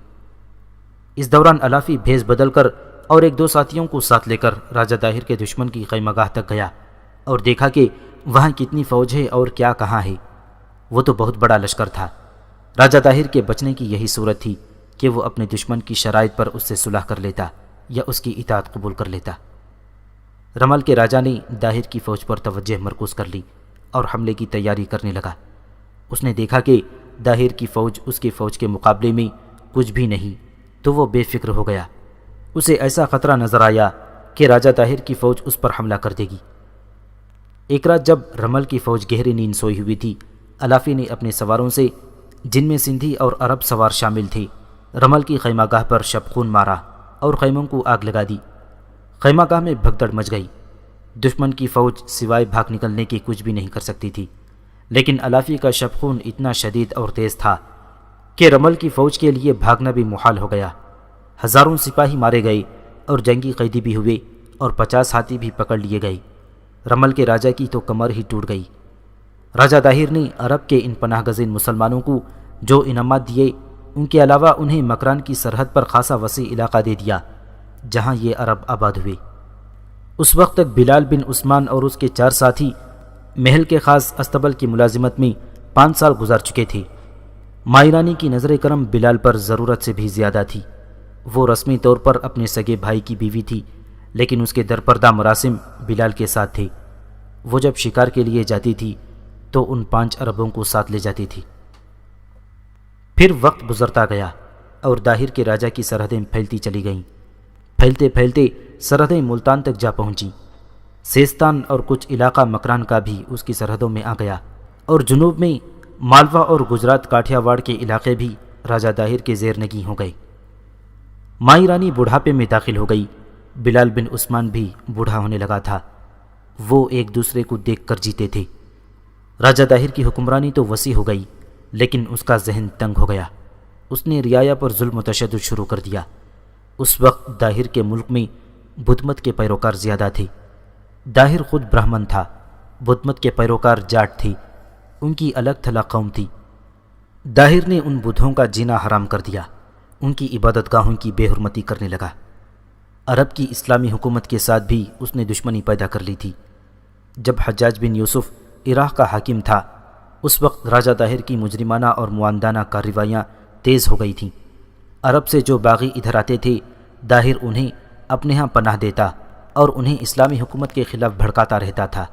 Speaker 2: اس دوران الافی بھیس بدل کر اور 1-2 ساتھیوں کو ساتھ لے کر راجہ داہر کے دشمن کی خیمہ گاہ تک گیا اور دیکھا کہ وہاں کتنی فوج ہے اور کیا کہاں ہے۔ وہ تو بہت بڑا لشکر تھا۔ راجہ طاہر کے بچنے کی یہی صورت تھی کہ وہ اپنے دشمن کی شرائط پر اس سے صلح کر لیتا یا اس کی اطاعت قبول کر لیتا۔ رمل کے راجہ نے داہر کی فوج پر توجہ مرکوز کر لی اور حملے کی تیاری کرنے لگا۔ اس نے دیکھا کہ داہر کی فوج اس کی فوج کے مقابلے میں کچھ بھی نہیں تو وہ بے فکر ہو گیا۔ اسے ایسا خطرہ نظر آیا کہ راجہ طاہر کی فوج اس پر حملہ کر دے گی۔ ایک رات جب رمل کی فوج گہری نیند سوئی ہوئی تھی، الافی نے اپنے سواروں سے، جن میں سندھی اور عرب سوار شامل تھے، رمل کی خیمہ گاہ پر شبخون مارا اور خیموں کو آگ لگا دی۔ خیمہ گاہ میں بھگدڑ مچ گئی۔ دشمن کی فوج سوائے بھاگ نکلنے کی کچھ بھی نہیں کر سکتی تھی، لیکن الافی کا شبخون اتنا شدید اور تیز تھا کہ رمل کی فوج کے لیے بھاگنا بھی محال ہو گیا۔ ہزاروں سپاہی مارے گئے اور جنگی قیدی بھی ہوئے اور 50 ہاتھی بھی پکڑ لیے گئے۔ رمل کے راجہ کی تو کمر ہی ٹوٹ گئی۔ راجہ داہر نے عرب کے ان پناہ گزین مسلمانوں کو جو انعامات دیے، ان کے علاوہ انہیں مکران کی سرحد پر خاصا وسیع علاقہ دے دیا جہاں یہ عرب آباد ہوئے۔ اس وقت تک بلال بن عثمان اور اس کے 4 ساتھی محل کے خاص استبل کی ملازمت میں 5 سال گزار چکے تھے۔ مائرانی کی نظر کرم بلال پر ضرورت سے بھی زیادہ تھی۔ وہ رسمی طور پر اپنے سگے بھائی کی بیوی تھی، لیکن اس کے درپردہ مراسم بلال کے ساتھ تھے۔ وہ جب شکار کے لیے جاتی تھی تو ان 5 عربوں کو ساتھ لے جاتی تھی۔ پھر وقت گزرتا گیا اور داہر کے راجہ کی سرحدیں پھیلتی چلی گئیں۔ پھیلتے پھیلتے سرحدیں ملتان تک جا پہنچیں۔ سیستان اور کچھ علاقہ مکران کا بھی اس کی سرحدوں میں آ گیا، اور جنوب میں مالوا اور گجرات کاٹھیا واڑ کے علاقے بھی راجہ داہر کے زیر نگیں ہو گئے۔ مائی رانی بڑھاپے میں داخل ہو گئی۔ بلال بن عثمان بھی بوڑھا ہونے لگا تھا۔ وہ ایک دوسرے کو دیکھ کر جیتے تھے۔ راجہ داہر کی حکمرانی تو وسیع ہو گئی، لیکن اس کا ذہن تنگ ہو گیا۔ اس نے رعایا پر ظلم و تشدد شروع کر دیا۔ اس وقت داہر کے ملک میں بدھ مت کے پیروکار زیادہ تھے۔ داہر خود برہمن تھا، بدھ مت کے پیروکار جاٹ تھے، ان کی الگ تھلگ قوم تھی۔ داہر نے ان بدھوں کا جینا حرام کر دیا، ان کی عبادت گاہوں کی بے حرمتی کرنے لگا۔ عرب کی اسلامی حکومت کے ساتھ بھی اس نے دشمنی پیدا کر لی تھی۔ جب حجاج بن یوسف عراق کا حاکم تھا، اس وقت راجہ داہر کی مجرمانہ اور معاندانہ کارروائیاں تیز ہو گئی تھیں۔ عرب سے جو باغی ادھر آتے تھے، داہر انہیں اپنے ہاں پناہ دیتا اور انہیں اسلامی حکومت کے خلاف بھڑکاتا رہتا تھا۔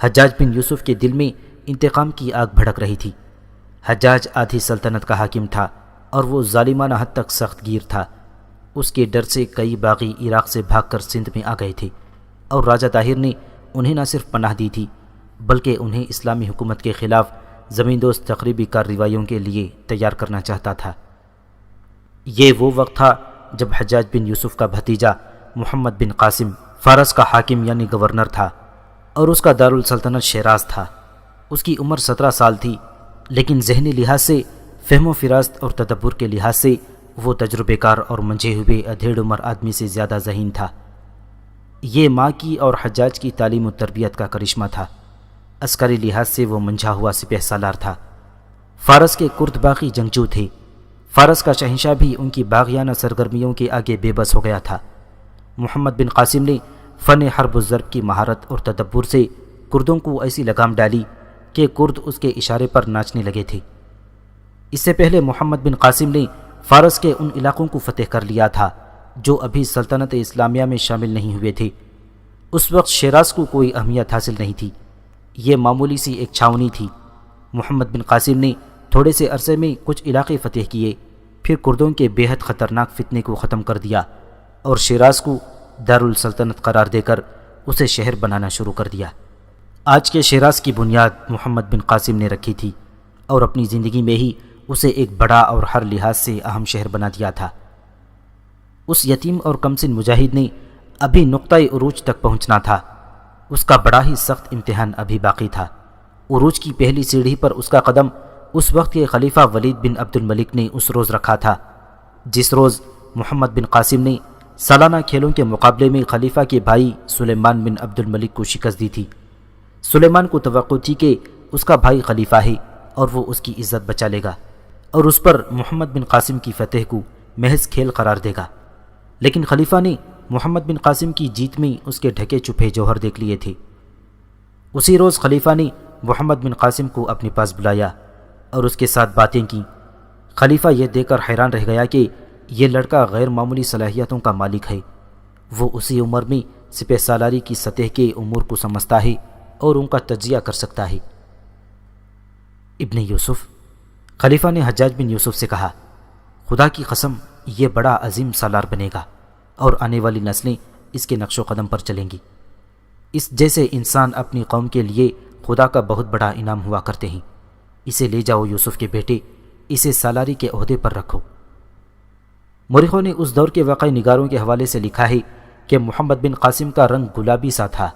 Speaker 2: حجاج بن یوسف کے دل میں انتقام کی آگ بھڑک رہی تھی۔ حجاج آدھی سلطنت کا حاکم تھا اور وہ ظالمانہ حد تک سخت گیر تھا۔ اس کے ڈر سے کئی باغی عراق سے بھاگ کر سندھ میں آ گئے تھے اور راجہ طاہر نے انہیں نہ صرف پناہ دی تھی بلکہ انہیں اسلامی حکومت کے خلاف زمین دوست تقریبی کارروائیوں کے لیے تیار کرنا چاہتا تھا۔ یہ وہ وقت تھا جب حجاج بن یوسف کا بھتیجا محمد بن قاسم فارس کا حاکم یعنی گورنر تھا اور اس کا دارالسلطنت شیراز تھا۔ اس کی عمر 17 سال تھی، لیکن ذہنی لحاظ سے، فہم و فراست اور تدبر کے لحاظ سے وہ تجربے کار اور منجھے ہوئے ادھیڑ عمر آدمی سے زیادہ ذہین تھا۔ یہ ماں کی اور حجاج کی تعلیم و تربیت کا کرشمہ تھا۔ عسکری لحاظ سے وہ منجھا ہوا سپہ سالار تھا۔ فارس کے کرد باغی جنگجو تھے۔ فارس کا شہنشاہ بھی ان کی باغیانہ سرگرمیوں کے آگے بے بس ہو گیا تھا۔ محمد بن قاسم نے فن حرب و ضرب کی مہارت اور تدبر سے کردوں کو ایسی لگام ڈالی کہ کرد اس کے اشارے پر ناچنے لگے تھے۔ اس سے پہلے محمد بن قاسم نے فارس کے ان علاقوں کو فتح کر لیا تھا جو ابھی سلطنت اسلامیہ میں شامل نہیں ہوئے تھے۔ اس وقت شیراز کو کوئی اہمیت حاصل نہیں تھی، یہ معمولی سی ایک چھاونی تھی۔ محمد بن قاسم نے تھوڑے سے عرصے میں کچھ علاقے فتح کیے، پھر کردوں کے بے حد خطرناک فتنے کو ختم کر دیا اور شیراز کو دارالسلطنت قرار دے کر اسے شہر بنانا شروع کر دیا۔ آج کے شیراز کی بنیاد محمد بن قاسم نے رکھی تھی اور اپنی زندگی میں ہی اسے ایک بڑا اور ہر لحاظ سے اہم شہر بنا دیا تھا۔ اس یتیم اور کمسن مجاہد نے ابھی نقطۂ عروج تک پہنچنا تھا۔ اس کا بڑا ہی سخت امتحان ابھی باقی تھا۔ عروج کی پہلی سیڑھی پر اس کا قدم اس وقت کے خلیفہ ولید بن عبد الملک نے اس روز رکھا تھا جس روز محمد بن قاسم نے سالانہ کھیلوں کے مقابلے میں خلیفہ کے بھائی سلیمان بن عبد الملک کو شکست دی تھی۔ سلیمان کو توقع تھی کہ اس کا بھائی خلیفہ ہے اور وہ اس کی عزت بچا لے گا اور اس پر محمد بن قاسم کی فتح کو محض کھیل قرار دے گا، لیکن خلیفہ نے محمد بن قاسم کی جیت میں اس کے ڈھکے چھپے جوہر دیکھ لیے تھے۔ اسی روز خلیفہ نے محمد بن قاسم کو اپنے پاس بلایا اور اس کے ساتھ باتیں کیں۔ خلیفہ یہ دیکھ کر حیران رہ گیا کہ یہ لڑکا غیر معمولی صلاحیتوں کا مالک ہے۔ وہ اسی عمر میں سپہ سالاری کی سطح کے امور کو سمجھتا ہے اور ان کا تجزیہ کر سکتا ہے۔ ابن یوسف، خلیفہ نے حجاج بن یوسف سے کہا، خدا کی قسم یہ بڑا عظیم سالار بنے گا اور آنے والی نسلیں اس کے نقش و قدم پر چلیں گی۔ اس جیسے انسان اپنی قوم کے لیے خدا کا بہت بڑا انعام ہوا کرتے ہیں۔ اسے لے جاؤ یوسف کے بیٹے، اسے سالاری کے عہدے پر رکھو۔ مورخوں نے اس دور کے واقعی نگاروں کے حوالے سے لکھا ہے کہ محمد بن قاسم کا رنگ گلابی سا تھا،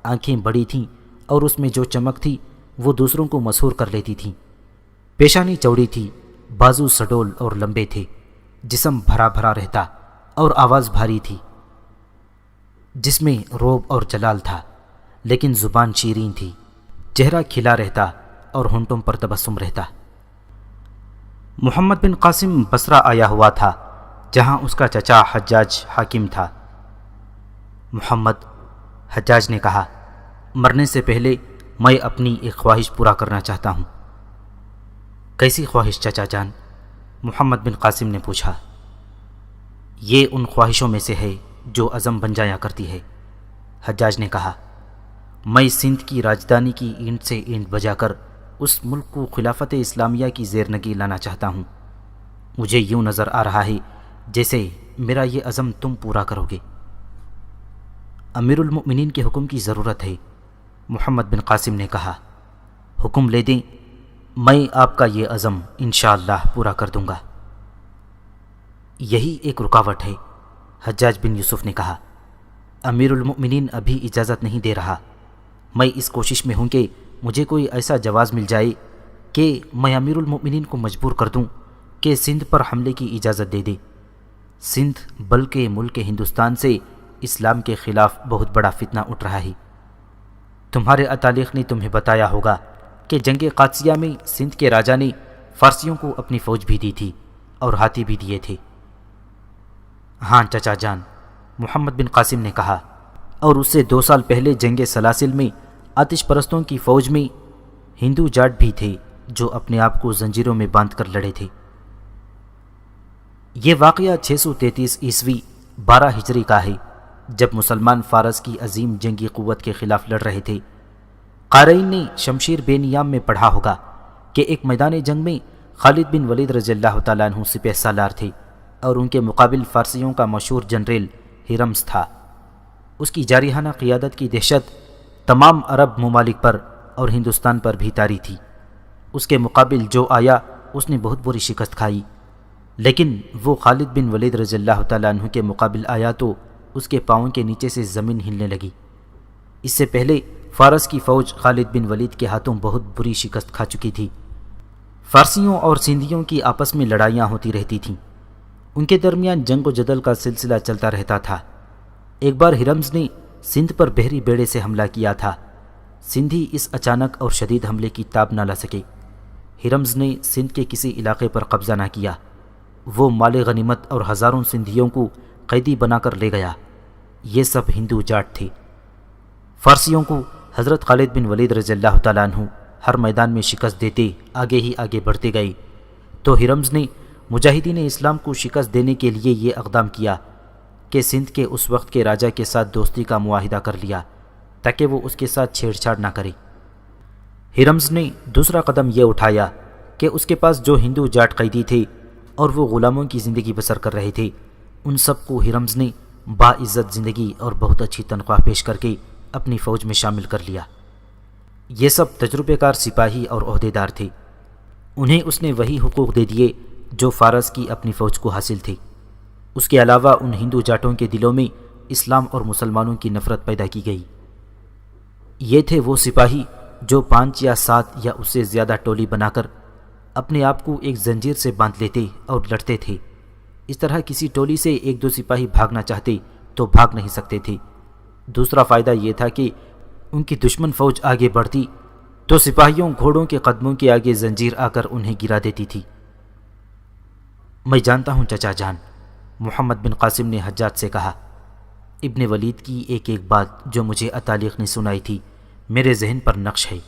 Speaker 2: آنکھیں بڑی تھیں اور اس میں جو چمک تھی وہ دوسروں کو مسحور کر لیتی تھی۔ پیشانی چوڑی تھی، بازو سڈول اور لمبے تھے، جسم بھرا بھرا رہتا اور آواز بھاری تھی، جس میں روب اور جلال تھا، لیکن زبان شیریں تھی، چہرہ کھلا رہتا اور ہونٹوں پر تبسم رہتا۔ محمد بن قاسم بصرہ آیا ہوا تھا جہاں اس کا چچا حجاج حاکم تھا۔ حجاج نے کہا، مرنے سے پہلے میں اپنی ایک خواہش پورا کرنا چاہتا ہوں۔ کیسی خواہش چچا جان؟ محمد بن قاسم نے پوچھا۔ یہ ان خواہشوں میں سے ہے جو عزم بن جایا کرتی ہے، حجاج نے کہا۔ میں سندھ کی راجدھانی کی اینٹ سے اینٹ بجا کر اس ملک کو خلافت اسلامیہ کی زیرنگی لانا چاہتا ہوں۔ مجھے یوں نظر آ رہا ہے جیسے میرا یہ عزم تم پورا کرو گے۔ امیر المؤمنین کے حکم کی ضرورت ہے، محمد بن قاسم نے کہا۔ حکم لے دیں، میں آپ کا یہ عزم انشاءاللہ پورا کر دوں گا۔ یہی ایک رکاوٹ ہے، حجاج بن یوسف نے کہا۔ امیر المؤمنین ابھی اجازت نہیں دے رہا۔ میں اس کوشش میں ہوں کہ مجھے کوئی ایسا جواز مل جائے کہ میں امیر المؤمنین کو مجبور کر دوں کہ سندھ پر حملے کی اجازت دے دے۔ سندھ بلکہ ملک ہندوستان سے اسلام کے خلاف بہت بڑا فتنہ اٹھ رہا ہے۔ تمہارے اتالیق نے تمہیں بتایا ہوگا کہ جنگ قادسیہ میں سندھ کے راجا نے فارسیوں کو اپنی فوج بھی دی تھی اور ہاتھی بھی دیے تھے۔ ہاں چچا جان، محمد بن قاسم نے کہا، اور اس سے 2 سال پہلے جنگ سلاسل میں آتش پرستوں کی فوج میں ہندو جاٹ بھی تھے جو اپنے آپ کو زنجیروں میں باندھ کر لڑے تھے۔ یہ واقعہ 633 عیسوی 12 ہجری کا ہے، جب مسلمان فارس کی عظیم جنگی قوت کے خلاف لڑ رہے تھے۔ قارئین نے شمشیر بے نیام میں پڑھا ہوگا کہ ایک میدان جنگ میں خالد بن ولید رضی اللہ تعالیٰ عنہ سپہ سالار تھے اور ان کے مقابل فارسیوں کا مشہور جنرل ہرمز تھا۔ اس کی جارحانہ قیادت کی دہشت تمام عرب ممالک پر اور ہندوستان پر بھی طاری تھی۔ اس کے مقابل جو آیا اس نے بہت بری شکست کھائی، لیکن وہ خالد بن ولید رضی اللہ تعالیٰ عنہ کے مقابل آیا تو اس کے پاؤں کے نیچے سے زمین ہلنے لگی۔ اس سے پہلے فارس کی فوج خالد بن ولید کے ہاتھوں بہت بری شکست کھا چکی تھی۔ فارسیوں اور سندھیوں کی آپس میں لڑائیاں ہوتی رہتی تھیں، ان کے درمیان جنگ و جدل کا سلسلہ چلتا رہتا تھا۔ ایک بار ہرمز نے سندھ پر بحری بیڑے سے حملہ کیا تھا۔ سندھی اس اچانک اور شدید حملے کی تاب نہ لا سکے۔ ہرمز نے سندھ کے کسی علاقے پر قبضہ نہ کیا، وہ مال غنیمت اور ہزاروں سندھیوں کو قیدی بنا کر لے گیا۔ یہ سب ہندو جاٹ تھے۔ فارسیوں کو حضرت خالد بن ولید رضی اللہ تعالیٰ عنہ ہر میدان میں شکست دیتے آگے ہی آگے بڑھتے گئے، تو ہرمز نے مجاہدین اسلام کو شکست دینے کے لیے یہ اقدام کیا کہ سندھ کے اس وقت کے راجا کے ساتھ دوستی کا معاہدہ کر لیا تاکہ وہ اس کے ساتھ چھیڑ چھاڑ نہ کرے۔ ہرمز نے دوسرا قدم یہ اٹھایا کہ اس کے پاس جو ہندو جاٹ قیدی تھے اور وہ غلاموں کی زندگی بسر کر رہے تھے، ان سب کو ہرمز نے باعزت زندگی اور بہت اچھی تنخواہ پیش کر کے اپنی فوج میں شامل کر لیا۔ یہ سب تجربے کار سپاہی اور عہدیدار تھے، انہیں اس نے وہی حقوق دے دیے جو فارس کی اپنی فوج کو حاصل تھے۔ اس کے علاوہ ان ہندو جاٹوں کے دلوں میں اسلام اور مسلمانوں کی نفرت پیدا کی گئی۔ یہ تھے وہ سپاہی جو 5 یا 7 یا اس سے زیادہ ٹولی بنا کر اپنے آپ کو ایک زنجیر سے باندھ لیتے اور لڑتے تھے۔ اس طرح کسی ٹولی سے 1-2 سپاہی بھاگنا چاہتے تو بھاگ نہیں سکتے تھے۔ دوسرا فائدہ یہ تھا کہ ان کی دشمن فوج آگے بڑھتی تو سپاہیوں گھوڑوں کے قدموں کے آگے زنجیر آ کر انہیں گرا دیتی تھی۔ میں جانتا ہوں چچا جان، محمد بن قاسم نے حجاج سے کہا، ابن ولید کی ایک ایک بات جو مجھے اتالیق نے سنائی تھی میرے ذہن پر نقش ہے۔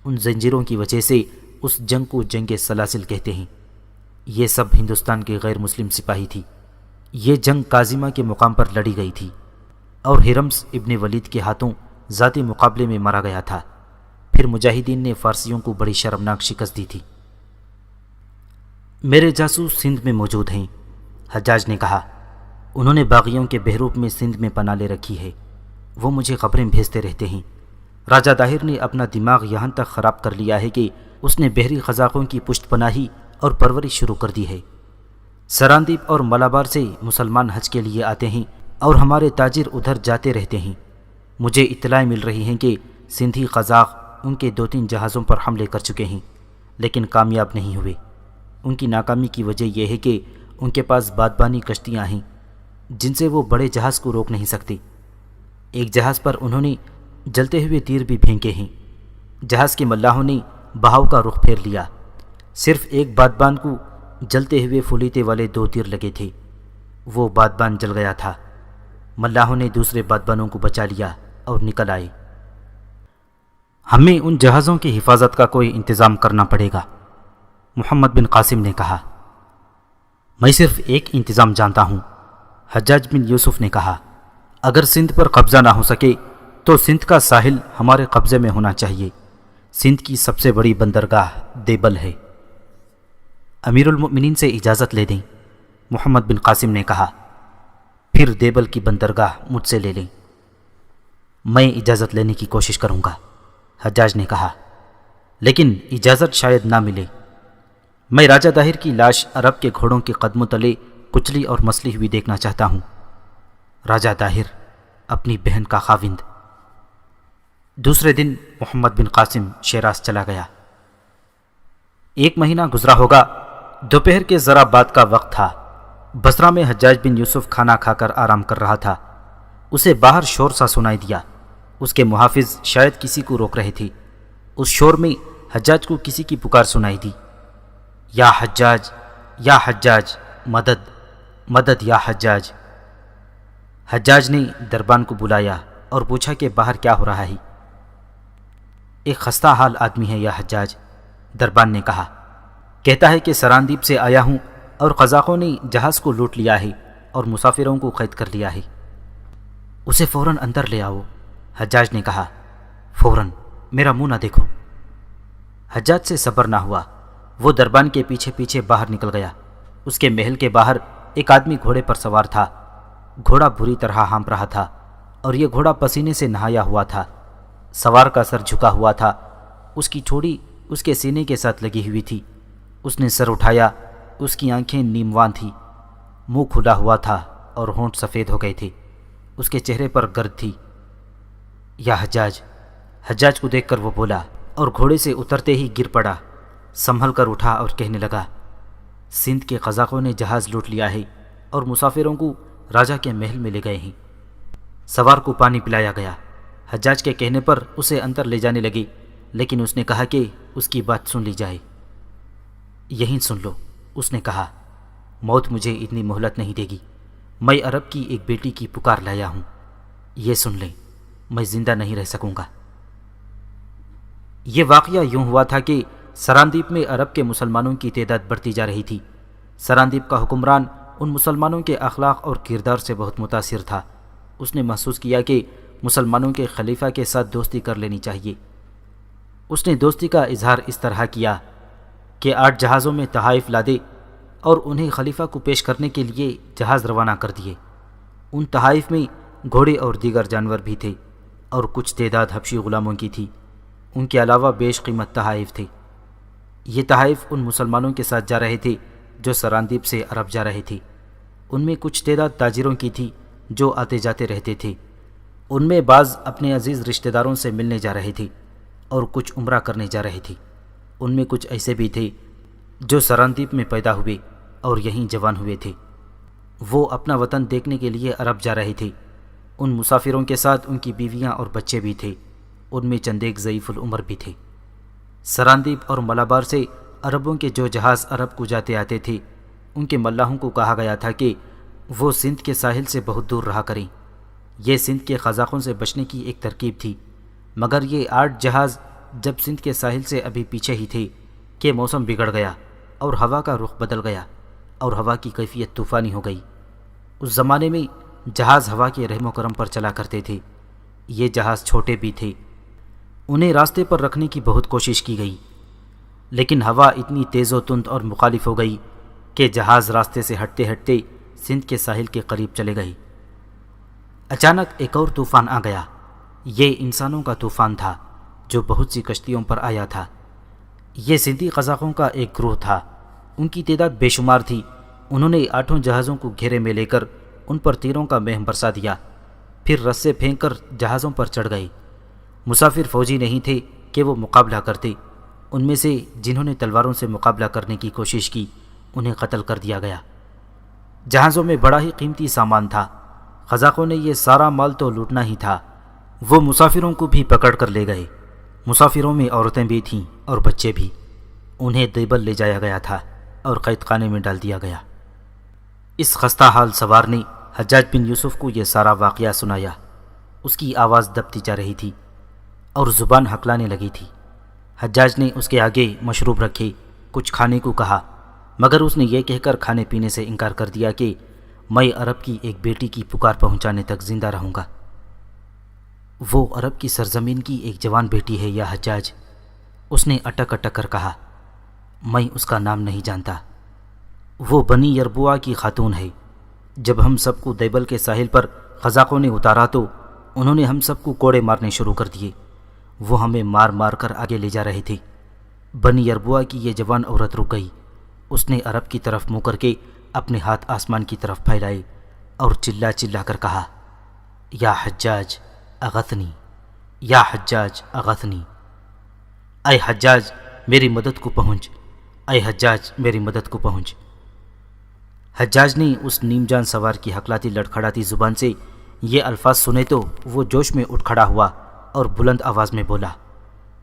Speaker 2: ان زنجیروں کی وجہ سے اس جنگ کو جنگ سلاسل کہتے ہیں۔ یہ سب ہندوستان کے غیر مسلم سپاہی تھی۔ یہ جنگ کاظمہ کے مقام پر لڑی گئی تھی اور ہرمز ابن ولید کے ہاتھوں ذاتی مقابلے میں مارا گیا تھا۔ پھر مجاہدین نے فارسیوں کو بڑی شرمناک شکست دی تھی۔ میرے جاسوس سندھ میں موجود ہیں، حجاج نے کہا۔ انہوں نے باغیوں کے بحروب میں سندھ میں پناہ لے رکھی ہے، وہ مجھے خبریں بھیجتے رہتے ہیں۔ راجہ طاہر نے اپنا دماغ یہاں تک خراب کر لیا ہے کہ اس نے بحری قزاقوں کی پشت پناہی اور پرورش شروع کر دی ہے۔ سراندیپ اور ملابار سے مسلمان حج کے لیے آتے ہیں اور ہمارے تاجر ادھر جاتے رہتے ہیں۔ مجھے اطلاع مل رہی ہیں کہ سندھی قزاق ان کے 2-3 جہازوں پر حملے کر چکے ہیں، لیکن کامیاب نہیں ہوئے۔ ان کی ناکامی کی وجہ یہ ہے کہ ان کے پاس بادبانی کشتیاں ہیں جن سے وہ بڑے جہاز کو روک نہیں سکتے۔ ایک جہاز پر انہوں نے جلتے ہوئے تیر بھی پھینکے ہیں۔ جہاز کے ملاحوں نے بہاؤ کا رخ پھیر لیا۔ صرف ایک بادبان کو جلتے ہوئے فلیتے والے 2 تیر لگے تھے، وہ بادبان جل گیا تھا۔ ملاحوں نے دوسرے بادبانوں کو بچا لیا اور نکل آئے۔ ہمیں ان جہازوں کی حفاظت کا کوئی انتظام کرنا پڑے گا، محمد بن قاسم نے کہا۔ میں صرف ایک انتظام جانتا ہوں، حجاج بن یوسف نے کہا۔ اگر سندھ پر قبضہ نہ ہو سکے تو سندھ کا ساحل ہمارے قبضے میں ہونا چاہیے۔ سندھ کی سب سے بڑی بندرگاہ دیبل ہے۔ امیر المؤمنین سے اجازت لے دیں، محمد بن قاسم نے کہا۔ پھر دیبل کی بندرگاہ مجھ سے لے لیں۔ میں اجازت لینے کی کوشش کروں گا، حجاج نے کہا، لیکن اجازت شاید نہ ملے۔ میں راجہ طاہر کی لاش عرب کے گھوڑوں کے قدموں تلے کچلی اور مسلی ہوئی دیکھنا چاہتا ہوں۔ راجہ طاہر، اپنی بہن کا خاوند۔ دوسرے دن محمد بن قاسم شیراز چلا گیا۔ 1 مہینہ گزرا ہوگا۔ دوپہر کے ذرا بعد کا وقت تھا۔ بصرہ میں حجاج بن یوسف کھانا کھا کر آرام کر رہا تھا۔ اسے باہر شور سا سنائی دیا۔ اس کے محافظ شاید کسی کو روک رہے تھے۔ اس شور میں حجاج کو کسی کی پکار سنائی دی، یا حجاج، یا حجاج، مدد، مدد یا حجاج۔ حجاج نے دربان کو بلایا اور پوچھا کہ باہر کیا ہو رہا ہے۔ ایک خستہ حال آدمی ہے یا حجاج، دربان نے کہا۔ کہتا ہے کہ سراندیپ سے آیا ہوں اور قزاقوں نے جہاز کو لوٹ لیا ہے اور مسافروں کو قید کر لیا ہے۔ اسے فوراً اندر لے آؤ، حجاج نے کہا۔ فوراً، میرا منہ نہ دیکھو۔ حجاج سے صبر نہ ہوا، وہ دربان کے پیچھے پیچھے باہر نکل گیا۔ اس کے محل کے باہر ایک آدمی گھوڑے پر سوار تھا۔ گھوڑا بری طرح ہانپ رہا تھا اور یہ گھوڑا پسینے سے نہایا ہوا تھا۔ سوار کا سر جھکا ہوا تھا، اس کی ٹھوڑی اس کے سینے کے ساتھ لگی ہوئی تھی۔ اس نے سر اٹھایا، اس کی آنکھیں نیموان تھیں، منہ کھلا ہوا تھا اور ہونٹ سفید ہو گئے تھے۔ اس کے چہرے پر گرد تھی۔ یا حجاج! حجاج کو دیکھ کر وہ بولا اور گھوڑے سے اترتے ہی گر پڑا۔ سنبھل کر اٹھا اور کہنے لگا، سندھ کے قزاقوں نے جہاز لوٹ لیا ہے اور مسافروں کو راجہ کے محل میں لے گئے ہیں۔ سوار کو پانی پلایا گیا۔ حجاج کے کہنے پر اسے اندر لے جانے لگے، لیکن اس نے کہا کہ اس کی بات سن لی جائے۔ یہیں سن لو، اس نے کہا، موت مجھے اتنی مہلت نہیں دے گی۔ میں عرب کی ایک بیٹی کی پکار لایا ہوں، یہ سن لیں، میں زندہ نہیں رہ سکوں گا۔ یہ واقعہ یوں ہوا تھا کہ سراندیپ میں عرب کے مسلمانوں کی تعداد بڑھتی جا رہی تھی۔ سراندیپ کا حکمران ان مسلمانوں کے اخلاق اور کردار سے بہت متاثر تھا۔ اس نے محسوس کیا کہ مسلمانوں کے خلیفہ کے ساتھ دوستی کر لینی چاہیے۔ اس نے دوستی کا اظہار اس طرح کیا کہ 8 جہازوں میں تحائف لادے اور انہیں خلیفہ کو پیش کرنے کے لیے جہاز روانہ کر دیے۔ ان تحائف میں گھوڑے اور دیگر جانور بھی تھے اور کچھ تعداد حبشی غلاموں کی تھی۔ ان کے علاوہ بیش قیمت تحائف تھے۔ یہ تحائف ان مسلمانوں کے ساتھ جا رہے تھے جو سراندیپ سے عرب جا رہے تھے۔ ان میں کچھ تعداد تاجروں کی تھی جو آتے جاتے رہتے تھے۔ ان میں بعض اپنے عزیز رشتہ داروں سے ملنے جا رہے تھے اور کچھ عمرہ کرنے جا رہے تھے۔ ان میں کچھ ایسے بھی تھے جو سراندیپ میں پیدا ہوئے اور یہیں جوان ہوئے تھے۔ وہ اپنا وطن دیکھنے کے لیے عرب جا رہے تھے۔ ان مسافروں کے ساتھ ان کی بیویاں اور بچے بھی تھے۔ ان میں چند ایک ضعیف العمر بھی تھے۔ سراندیپ اور ملابار سے عربوں کے جو جہاز عرب کو جاتے آتے تھے، ان کے ملاحوں کو کہا گیا تھا کہ وہ سندھ کے ساحل سے بہت دور رہا کریں۔ یہ سندھ کے قزاقوں سے بچنے کی ایک ترکیب تھی، مگر یہ 8 جہاز جب سندھ کے ساحل سے ابھی پیچھے ہی تھے کہ موسم بگڑ گیا اور ہوا کا رخ بدل گیا اور ہوا کی کیفیت طوفانی ہو گئی۔ اس زمانے میں جہاز ہوا کے رحم و کرم پر چلا کرتے تھے۔ یہ جہاز چھوٹے بھی تھے۔ انہیں راستے پر رکھنے کی بہت کوشش کی گئی، لیکن ہوا اتنی تیز و تند اور مخالف ہو گئی کہ جہاز راستے سے ہٹتے ہٹتے سندھ کے ساحل کے قریب چلے گئے۔ اچانک ایک اور طوفان آ گیا۔ یہ انسانوں کا طوفان تھا جو بہت سی کشتیوں پر آیا تھا۔ یہ سندھی قزاقوں کا ایک گروہ تھا۔ ان کی تعداد بے شمار تھی۔ انہوں نے 8 جہازوں کو گھیرے میں لے کر ان پر تیروں کا مہم برسا دیا، پھر رسے پھینک کر جہازوں پر چڑھ گئے۔ مسافر فوجی نہیں تھے کہ وہ مقابلہ کرتے۔ ان میں سے جنہوں نے تلواروں سے مقابلہ کرنے کی کوشش کی، انہیں قتل کر دیا گیا۔ جہازوں میں بڑا ہی قیمتی سامان تھا۔ قزاقوں نے یہ سارا مال تو لوٹنا ہی تھا، وہ مسافروں کو بھی پکڑ کر لے گئے۔ مسافروں میں عورتیں بھی تھیں اور بچے بھی۔ انہیں دیبل لے جایا گیا تھا اور قید خانے میں ڈال دیا گیا۔ اس خستہ حال سوار نے حجاج بن یوسف کو یہ سارا واقعہ سنایا۔ اس کی آواز دبتی جا رہی تھی اور زبان ہکلانے لگی تھی۔ حجاج نے اس کے آگے مشروب رکھے، کچھ کھانے کو کہا، مگر اس نے یہ کہہ کر کھانے پینے سے انکار کر دیا کہ میں عرب کی ایک بیٹی کی پکار پہنچانے تک زندہ رہوں گا۔ وہ عرب کی سرزمین کی ایک جوان بیٹی ہے یا حجاج؟ اس نے اٹک اٹک کر کہا۔ میں اس کا نام نہیں جانتا۔ وہ بنی یربوعہ کی خاتون ہے۔ جب ہم سب کو دیبل کے ساحل پر قزاقوں نے اتارا تو انہوں نے ہم سب کو کوڑے مارنے شروع کر دیے۔ وہ ہمیں مار مار کر آگے لے جا رہے تھے۔ بنی یربوعہ کی یہ جوان عورت رک گئی۔ اس نے عرب کی طرف منہ کر کے اپنے ہاتھ آسمان کی طرف پھیلائے اور چلا چلا کر کہا، یا حجاج اغثنی، یا حجاج اغثنی، اے حجاج میری مدد کو پہنچ، اے حجاج میری مدد کو پہنچ۔ حجاج نے اس نیم جان سوار کی ہکلاتی لڑکھڑاتی زبان سے یہ الفاظ سنے تو وہ جوش میں اٹھ کھڑا ہوا اور بلند آواز میں بولا،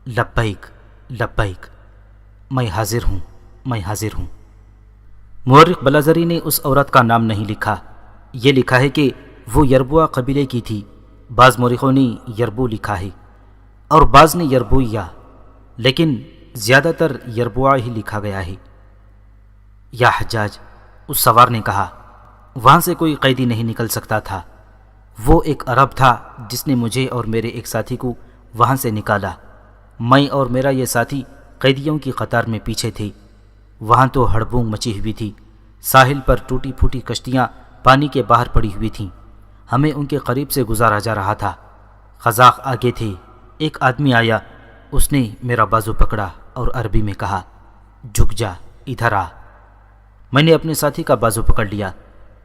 Speaker 2: لبیک لبیک، میں حاضر ہوں، میں حاضر ہوں۔ مورخ بلازری نے اس عورت کا نام نہیں لکھا۔ یہ لکھا ہے کہ وہ یربوعہ قبیلے کی تھی۔ بعض مورخوں نے یربو لکھا ہے اور بعض نے یربویہ، لیکن زیادہ تر یربوعہ ہی لکھا گیا ہے۔ یا حجاج، اس سوار نے کہا، وہاں سے کوئی قیدی نہیں نکل سکتا تھا۔ وہ ایک عرب تھا جس نے مجھے اور میرے ایک ساتھی کو وہاں سے نکالا۔ میں اور میرا یہ ساتھی قیدیوں کی قطار میں پیچھے تھے۔ وہاں تو ہڑبونگ مچی ہوئی تھی، ساحل پر ٹوٹی پھوٹی کشتیاں پانی کے باہر پڑی ہوئی تھیں، ہمیں ان کے قریب سے گزارا جا رہا تھا۔ قزاق آگے تھے۔ ایک آدمی آیا، اس نے میرا بازو پکڑا اور عربی میں کہا، جھک جا، ادھر آ۔ میں نے اپنے ساتھی کا بازو پکڑ لیا۔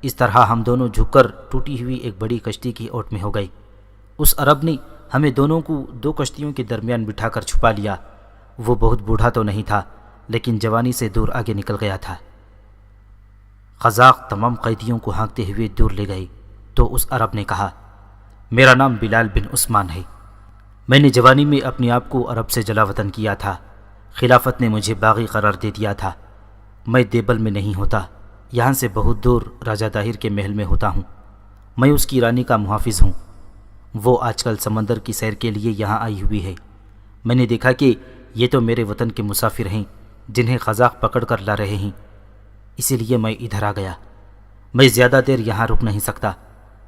Speaker 2: اس طرح ہم دونوں جھک کر ٹوٹی ہوئی ایک بڑی کشتی کی اوٹ میں ہو گئے۔ اس عرب نے ہمیں دونوں کو 2 کشتیوں کے درمیان بٹھا کر چھپا لیا۔ وہ بہت بوڑھا تو نہیں تھا، لیکن جوانی سے دور آگے نکل گیا تھا۔ قزاق تمام قیدیوں کو ہانکتے ہوئے دور لے گئے تو اس عرب نے کہا، میرا نام بلال بن عثمان ہے۔ میں نے جوانی میں اپنے آپ کو عرب سے جلا وطن کیا تھا۔ خلافت نے مجھے باغی قرار دے دیا تھا۔ میں دیبل میں نہیں ہوتا، یہاں سے بہت دور راجہ طاہر کے محل میں ہوتا ہوں۔ میں اس کی رانی کا محافظ ہوں۔ وہ آج کل سمندر کی سیر کے لیے یہاں آئی ہوئی ہے۔ میں نے دیکھا کہ یہ تو میرے وطن کے مسافر ہیں جنہیں قزاق پکڑ کر لا رہے ہیں، اسی لیے میں ادھر آ گیا۔ میں زیادہ دیر یہاں رک نہیں سکتا۔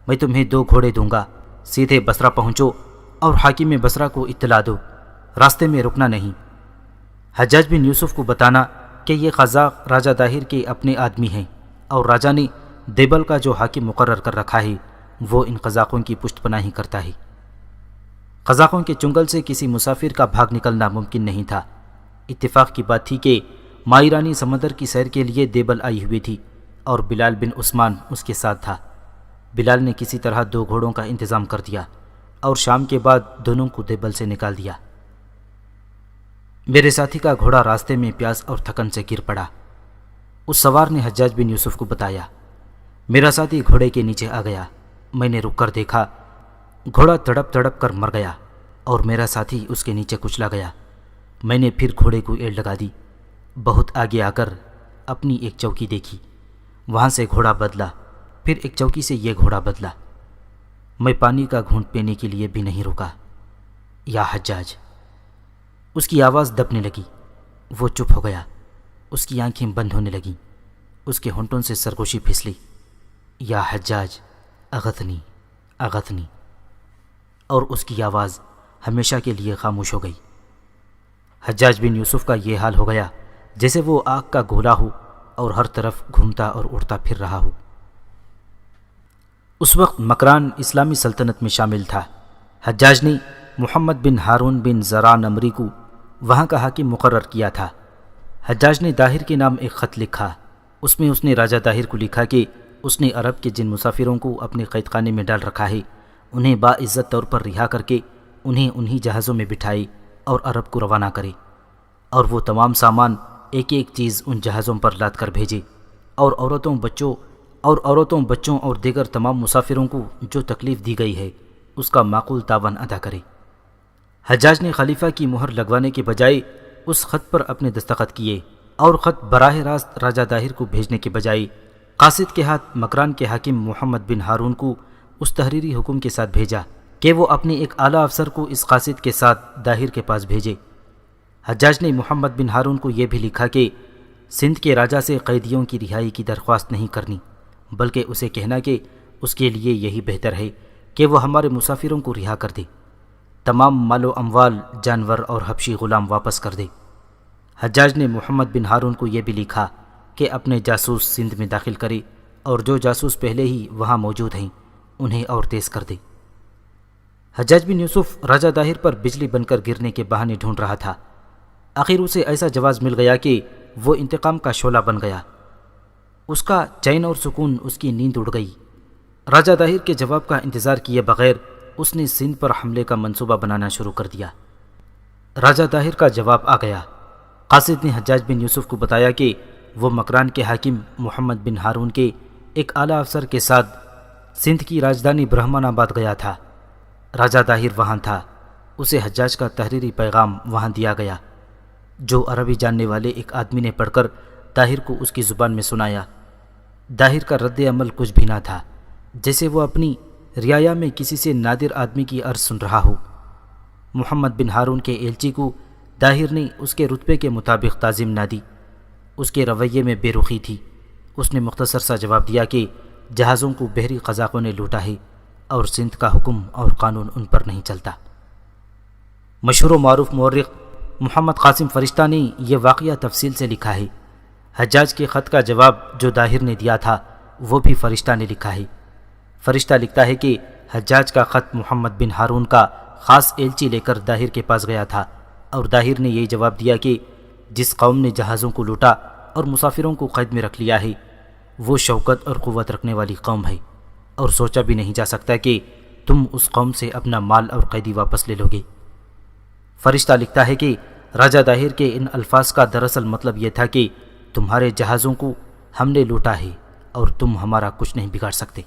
Speaker 2: میں تمہیں 2 گھوڑے دوں گا، سیدھے بصرہ پہنچو اور حاکم بصرہ کو اطلاع دو، راستے میں رکنا نہیں۔ حجاج بن یوسف کو بتانا کہ یہ قزاق راجہ طاہر کے اپنے آدمی ہیں اور راجہ نے دیبل کا جو حاکم مقرر کر رکھا ہے وہ ان قزاقوں کی پشت پناہی کرتا ہے۔ قزاقوں کے چنگل سے کسی مسافر کا بھاگ نکلنا ممکن نہیں تھا۔ اتفاق کی بات تھی کہ مائی رانی سمندر کی سیر کے لیے دیبل آئی ہوئی تھی اور بلال بن عثمان اس کے ساتھ تھا۔ بلال نے کسی طرح 2 گھوڑوں کا انتظام کر دیا اور شام کے بعد دونوں کو دیبل سے نکال دیا۔ میرے ساتھی کا گھوڑا راستے میں پیاس اور تھکن سے گر پڑا۔ اس سوار نے حجاج بن یوسف کو بتایا۔ میرا ساتھی گھوڑے کے نیچے آ گیا۔ میں نے رک کر دیکھا، گھوڑا تڑپ تڑپ کر مر گیا اور میرا ساتھی اس کے نیچے کچلا گیا۔ میں نے پھر گھوڑے کو ایڑ لگا دی۔ بہت آگے آ کر اپنی ایک چوکی دیکھی، وہاں سے گھوڑا بدلا، پھر ایک چوکی سے یہ گھوڑا بدلا۔ میں پانی کا گھونٹ پینے کے لیے بھی نہیں رکا۔ یا حجاج! اس کی آواز دبنے لگی۔ وہ چپ ہو گیا۔ اس کی آنکھیں بند ہونے لگیں۔ اس کے ہونٹوں سے سرگوشی پھسلی۔ یا حجاج! اغثنی، اغثنی! اور اس کی آواز ہمیشہ کے لیے خاموش ہو گئی۔ حجاج بن یوسف کا یہ حال ہو گیا جیسے وہ آگ کا گولا ہو اور ہر طرف گھومتا اور اڑتا پھر رہا ہو۔ اس وقت مکران اسلامی سلطنت میں شامل تھا۔ حجاج نے محمد بن ہارون بن زرع نمری کو وہاں کا حاکم مقرر کیا تھا۔ حجاج نے طاہر کے نام ایک خط لکھا۔ اس میں اس نے راجہ طاہر کو لکھا کہ اس نے عرب کے جن مسافروں کو اپنے قید خانے میں ڈال رکھا ہے انہیں باعزت طور پر رہا کر کے انہیں انہی جہازوں میں بٹھائے اور عرب کو روانہ کرے، اور وہ تمام سامان ایک ایک چیز ان جہازوں پر لاد کر بھیجے، اور عورتوں بچوں اور دیگر تمام مسافروں کو جو تکلیف دی گئی ہے اس کا معقول تاوان ادا کرے۔ حجاج نے خلیفہ کی مہر لگوانے کے بجائے اس خط پر اپنے دستخط کیے اور خط براہ راست راجہ طاہر کو بھیجنے کے بجائے قاصد کے ہاتھ مکران کے حاکم محمد بن ہارون کو اس تحریری حکم کے ساتھ بھیجا کہ وہ اپنے ایک اعلیٰ افسر کو اس قاصد کے ساتھ طاہر کے پاس بھیجے۔ حجاج نے محمد بن ہارون کو یہ بھی لکھا کہ سندھ کے راجہ سے قیدیوں کی رہائی کی درخواست نہیں کرنی، بلکہ اسے کہنا کہ اس کے لیے یہی بہتر ہے کہ وہ ہمارے مسافروں کو رہا کر دے، تمام مال و اموال، جانور اور حبشی غلام واپس کر دے۔ حجاج نے محمد بن ہارون کو یہ بھی لکھا کہ اپنے جاسوس سندھ میں داخل کرے اور جو جاسوس پہلے ہی وہاں موجود ہیں انہیں اور تیز کر دے۔ حجاج بن یوسف راجہ طاہر پر بجلی بن کر گرنے کے بہانے ڈھونڈ رہا تھا۔ آخر اسے ایسا جواز مل گیا کہ وہ انتقام کا شعلہ بن گیا۔ اس کا چین اور سکون، اس کی نیند اڑ گئی۔ راجہ طاہر کے جواب کا انتظار کیے بغیر اس نے سندھ پر حملے کا منصوبہ بنانا شروع کر دیا۔ راجہ طاہر کا جواب آ گیا۔ قاصد نے حجاج بن یوسف کو بتایا کہ وہ مکران کے حاکم محمد بن ہارون کے ایک اعلیٰ افسر کے ساتھ سندھ کی راجدھانی برہمان آباد گیا تھا۔ راجہ طاہر وہاں تھا۔ اسے حجاج کا تحریری پیغام وہاں دیا گیا، جو عربی جاننے والے ایک آدمی نے پڑھ کر طاہر کو اس کی زبان میں سنایا۔ طاہر کا رد عمل کچھ بھی نہ تھا، جیسے وہ اپنی رعایا میں کسی سے نادر آدمی کی عرض سن رہا ہو۔ محمد بن ہارون کے ایلچی کو طاہر نے اس کے رتبے کے مطابق تعظیم نہ دی۔ اس کے رویے میں بے رخی تھی۔ اس نے مختصر سا جواب دیا کہ جہازوں کو بحری قزاقوں نے لوٹا ہے اور سندھ کا حکم اور قانون ان پر نہیں چلتا۔ مشہور و معروف مورخ محمد قاسم فرشتہ نے یہ واقعہ تفصیل سے لکھا ہے۔ حجاج کے خط کا جواب جو داہر نے دیا تھا وہ بھی فرشتہ نے لکھا ہے۔ فرشتہ لکھتا ہے کہ حجاج کا خط محمد بن ہارون کا خاص ایلچی لے کر داہر کے پاس گیا تھا، اور داہر نے یہ جواب دیا کہ جس قوم نے جہازوں کو لوٹا اور مسافروں کو قید میں رکھ لیا ہے وہ شوکت اور قوت رکھنے والی قوم ہے، اور سوچا بھی نہیں جا سکتا کہ تم اس قوم سے اپنا مال اور قیدی واپس لے لو گے۔ فرشتہ لکھتا ہے کہ راجہ داہر کے ان الفاظ کا دراصل مطلب یہ تھا کہ تمہارے جہازوں کو ہم نے لوٹا ہے اور تم ہمارا کچھ نہیں بگاڑ سکتے۔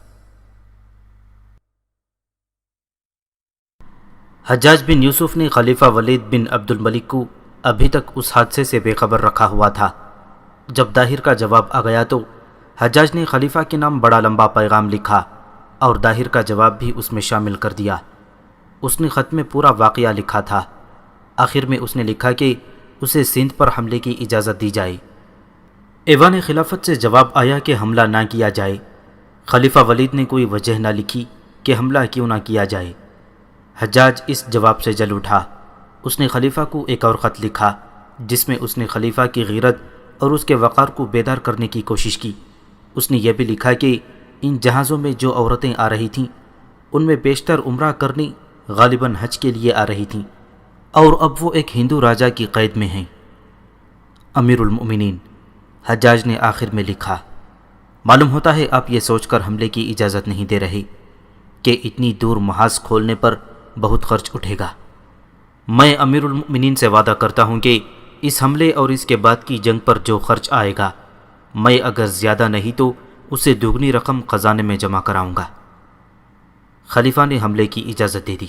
Speaker 2: حجاج بن یوسف نے خلیفہ ولید بن عبد الملک کو ابھی تک اس حادثے سے بے خبر رکھا ہوا تھا۔ جب داہر کا جواب آ گیا تو حجاج نے خلیفہ کے نام بڑا لمبا پیغام لکھا اور داہر کا جواب بھی اس میں شامل کر دیا۔ اس نے خط میں پورا واقعہ لکھا تھا۔ آخر میں اس نے لکھا کہ اسے سندھ پر حملے کی اجازت دی جائے۔ ایوان خلافت سے جواب آیا کہ حملہ نہ کیا جائے۔ خلیفہ ولید نے کوئی وجہ نہ لکھی کہ حملہ کیوں نہ کیا جائے۔ حجاج اس جواب سے جل اٹھا۔ اس نے خلیفہ کو ایک اور خط لکھا جس میں اس نے خلیفہ کی غیرت اور اس کے وقار کو بیدار کرنے کی کوشش کی۔ اس نے یہ بھی لکھا کہ ان جہازوں میں جو عورتیں آ رہی تھیں ان میں بیشتر عمرہ کرنے غالباً حج کے لیے آ رہی تھیں، اور اب وہ ایک ہندو راجہ کی قید میں ہیں۔ امیر المؤمنین، حجاج نے آخر میں لکھا، معلوم ہوتا ہے آپ یہ سوچ کر حملے کی اجازت نہیں دے رہے کہ اتنی دور محاذ کھولنے پر بہت خرچ اٹھے گا۔ میں امیر المؤمنین سے وعدہ کرتا ہوں کہ اس حملے اور اس کے بعد کی جنگ پر جو خرچ آئے گا میں اگر زیادہ نہیں تو اسے دوگنی رقم خزانے میں جمع کراؤں گا۔ خلیفہ نے حملے کی اجازت دے دی۔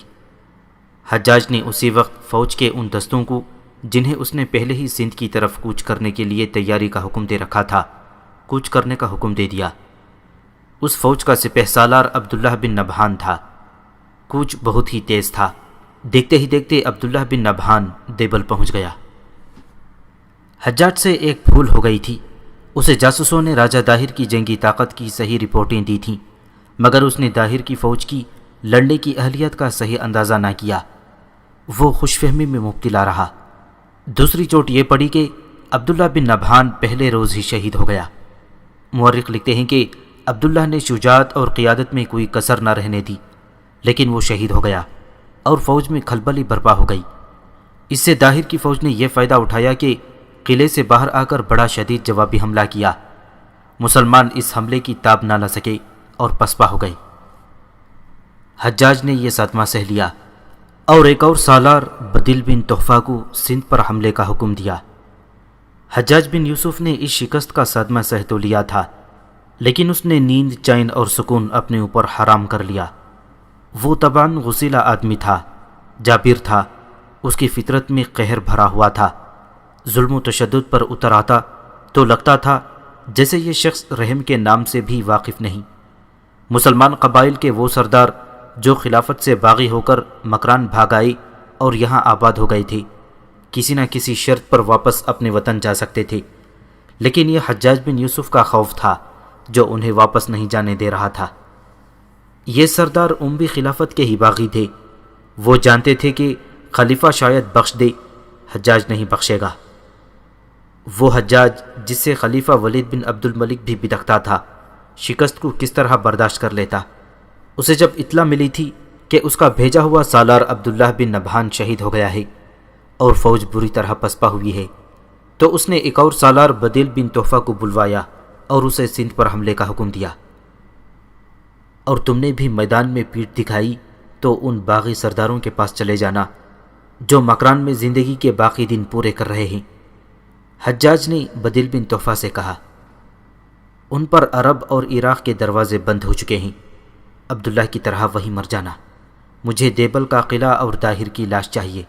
Speaker 2: حجاج نے اسی وقت فوج کے ان دستوں کو جنہیں اس نے پہلے ہی سندھ کی طرف کوچ کرنے کے لیے تیاری کا حکم دے رکھا تھا، کوچ کرنے کا حکم دے دیا۔ اس فوج کا سپہ سالار عبداللہ بن نبہان تھا۔ کوچ بہت ہی تیز تھا۔ دیکھتے ہی دیکھتے عبداللہ بن نبہان دیبل پہنچ گیا۔ حجاج سے ایک بھول ہو گئی تھی۔ اسے جاسوسوں نے راجہ داہر کی جنگی طاقت کی صحیح رپورٹیں دی تھیں، مگر اس نے داہر کی فوج کی لڑنے کی اہلیت کا صحیح اندازہ نہ کیا۔ وہ خوش فہمی میں مبتلا رہا۔ دوسری چوٹ یہ پڑی کہ عبداللہ بن نبہان پہلے روز ہی شہید ہو گیا۔ مورخ لکھتے ہیں کہ عبداللہ نے شجاعت اور قیادت میں کوئی کسر نہ رہنے دی، لیکن وہ شہید ہو گیا اور فوج میں کھلبلی برپا ہو گئی۔ اس سے داہر کی فوج نے یہ فائدہ اٹھایا کہ قلعے سے باہر آ کر بڑا شدید جوابی حملہ کیا۔ مسلمان اس حملے کی تاب نہ لا سکے اور پسپا ہو گئے۔ حجاج نے یہ صدمہ سہ لیا اور ایک اور سالار بدیل بن تحفہ کو سندھ پر حملے کا حکم دیا۔ حجاج بن یوسف نے اس شکست کا صدمہ سہ تو لیا تھا، لیکن اس نے نیند، چین اور سکون اپنے اوپر حرام کر لیا۔ وہ طبعاً غسیلہ آدمی تھا، جابر تھا، اس کی فطرت میں قہر بھرا ہوا تھا۔ ظلم و تشدد پر اتر آتا تو لگتا تھا جیسے یہ شخص رحم کے نام سے بھی واقف نہیں۔ مسلمان قبائل کے وہ سردار جو خلافت سے باغی ہو کر مکران بھاگ آئے اور یہاں آباد ہو گئے تھے، کسی نہ کسی شرط پر واپس اپنے وطن جا سکتے تھے، لیکن یہ حجاج بن یوسف کا خوف تھا جو انہیں واپس نہیں جانے دے رہا تھا۔ یہ سردار بھی خلافت کے ہی باغی تھے۔ وہ جانتے تھے کہ خلیفہ شاید بخش دے، حجاج نہیں بخشے گا۔ وہ حجاج جس سے خلیفہ ولید بن عبد الملک بھی بدکتا تھا، شکست کو کس طرح برداشت کر لیتا؟ اسے جب اطلاع ملی تھی کہ اس کا بھیجا ہوا سالار عبداللہ بن نبہان شہید ہو گیا ہے اور فوج بری طرح پسپا ہوئی ہے، تو اس نے ایک اور سالار بدیل بن تحفہ کو بلوایا اور اسے سندھ پر حملے کا حکم دیا۔ اور تم نے بھی میدان میں پیٹھ دکھائی تو ان باغی سرداروں کے پاس چلے جانا جو مکران میں زندگی کے باقی دن پورے کر رہے ہیں۔ حجاج نے بدیل بن تحفہ سے کہا، ان پر عرب اور عراق کے دروازے بند ہو چکے ہیں، عبداللہ کی طرح وہی مر جانا، مجھے دیبل کا قلعہ اور داہر کی لاش چاہیے۔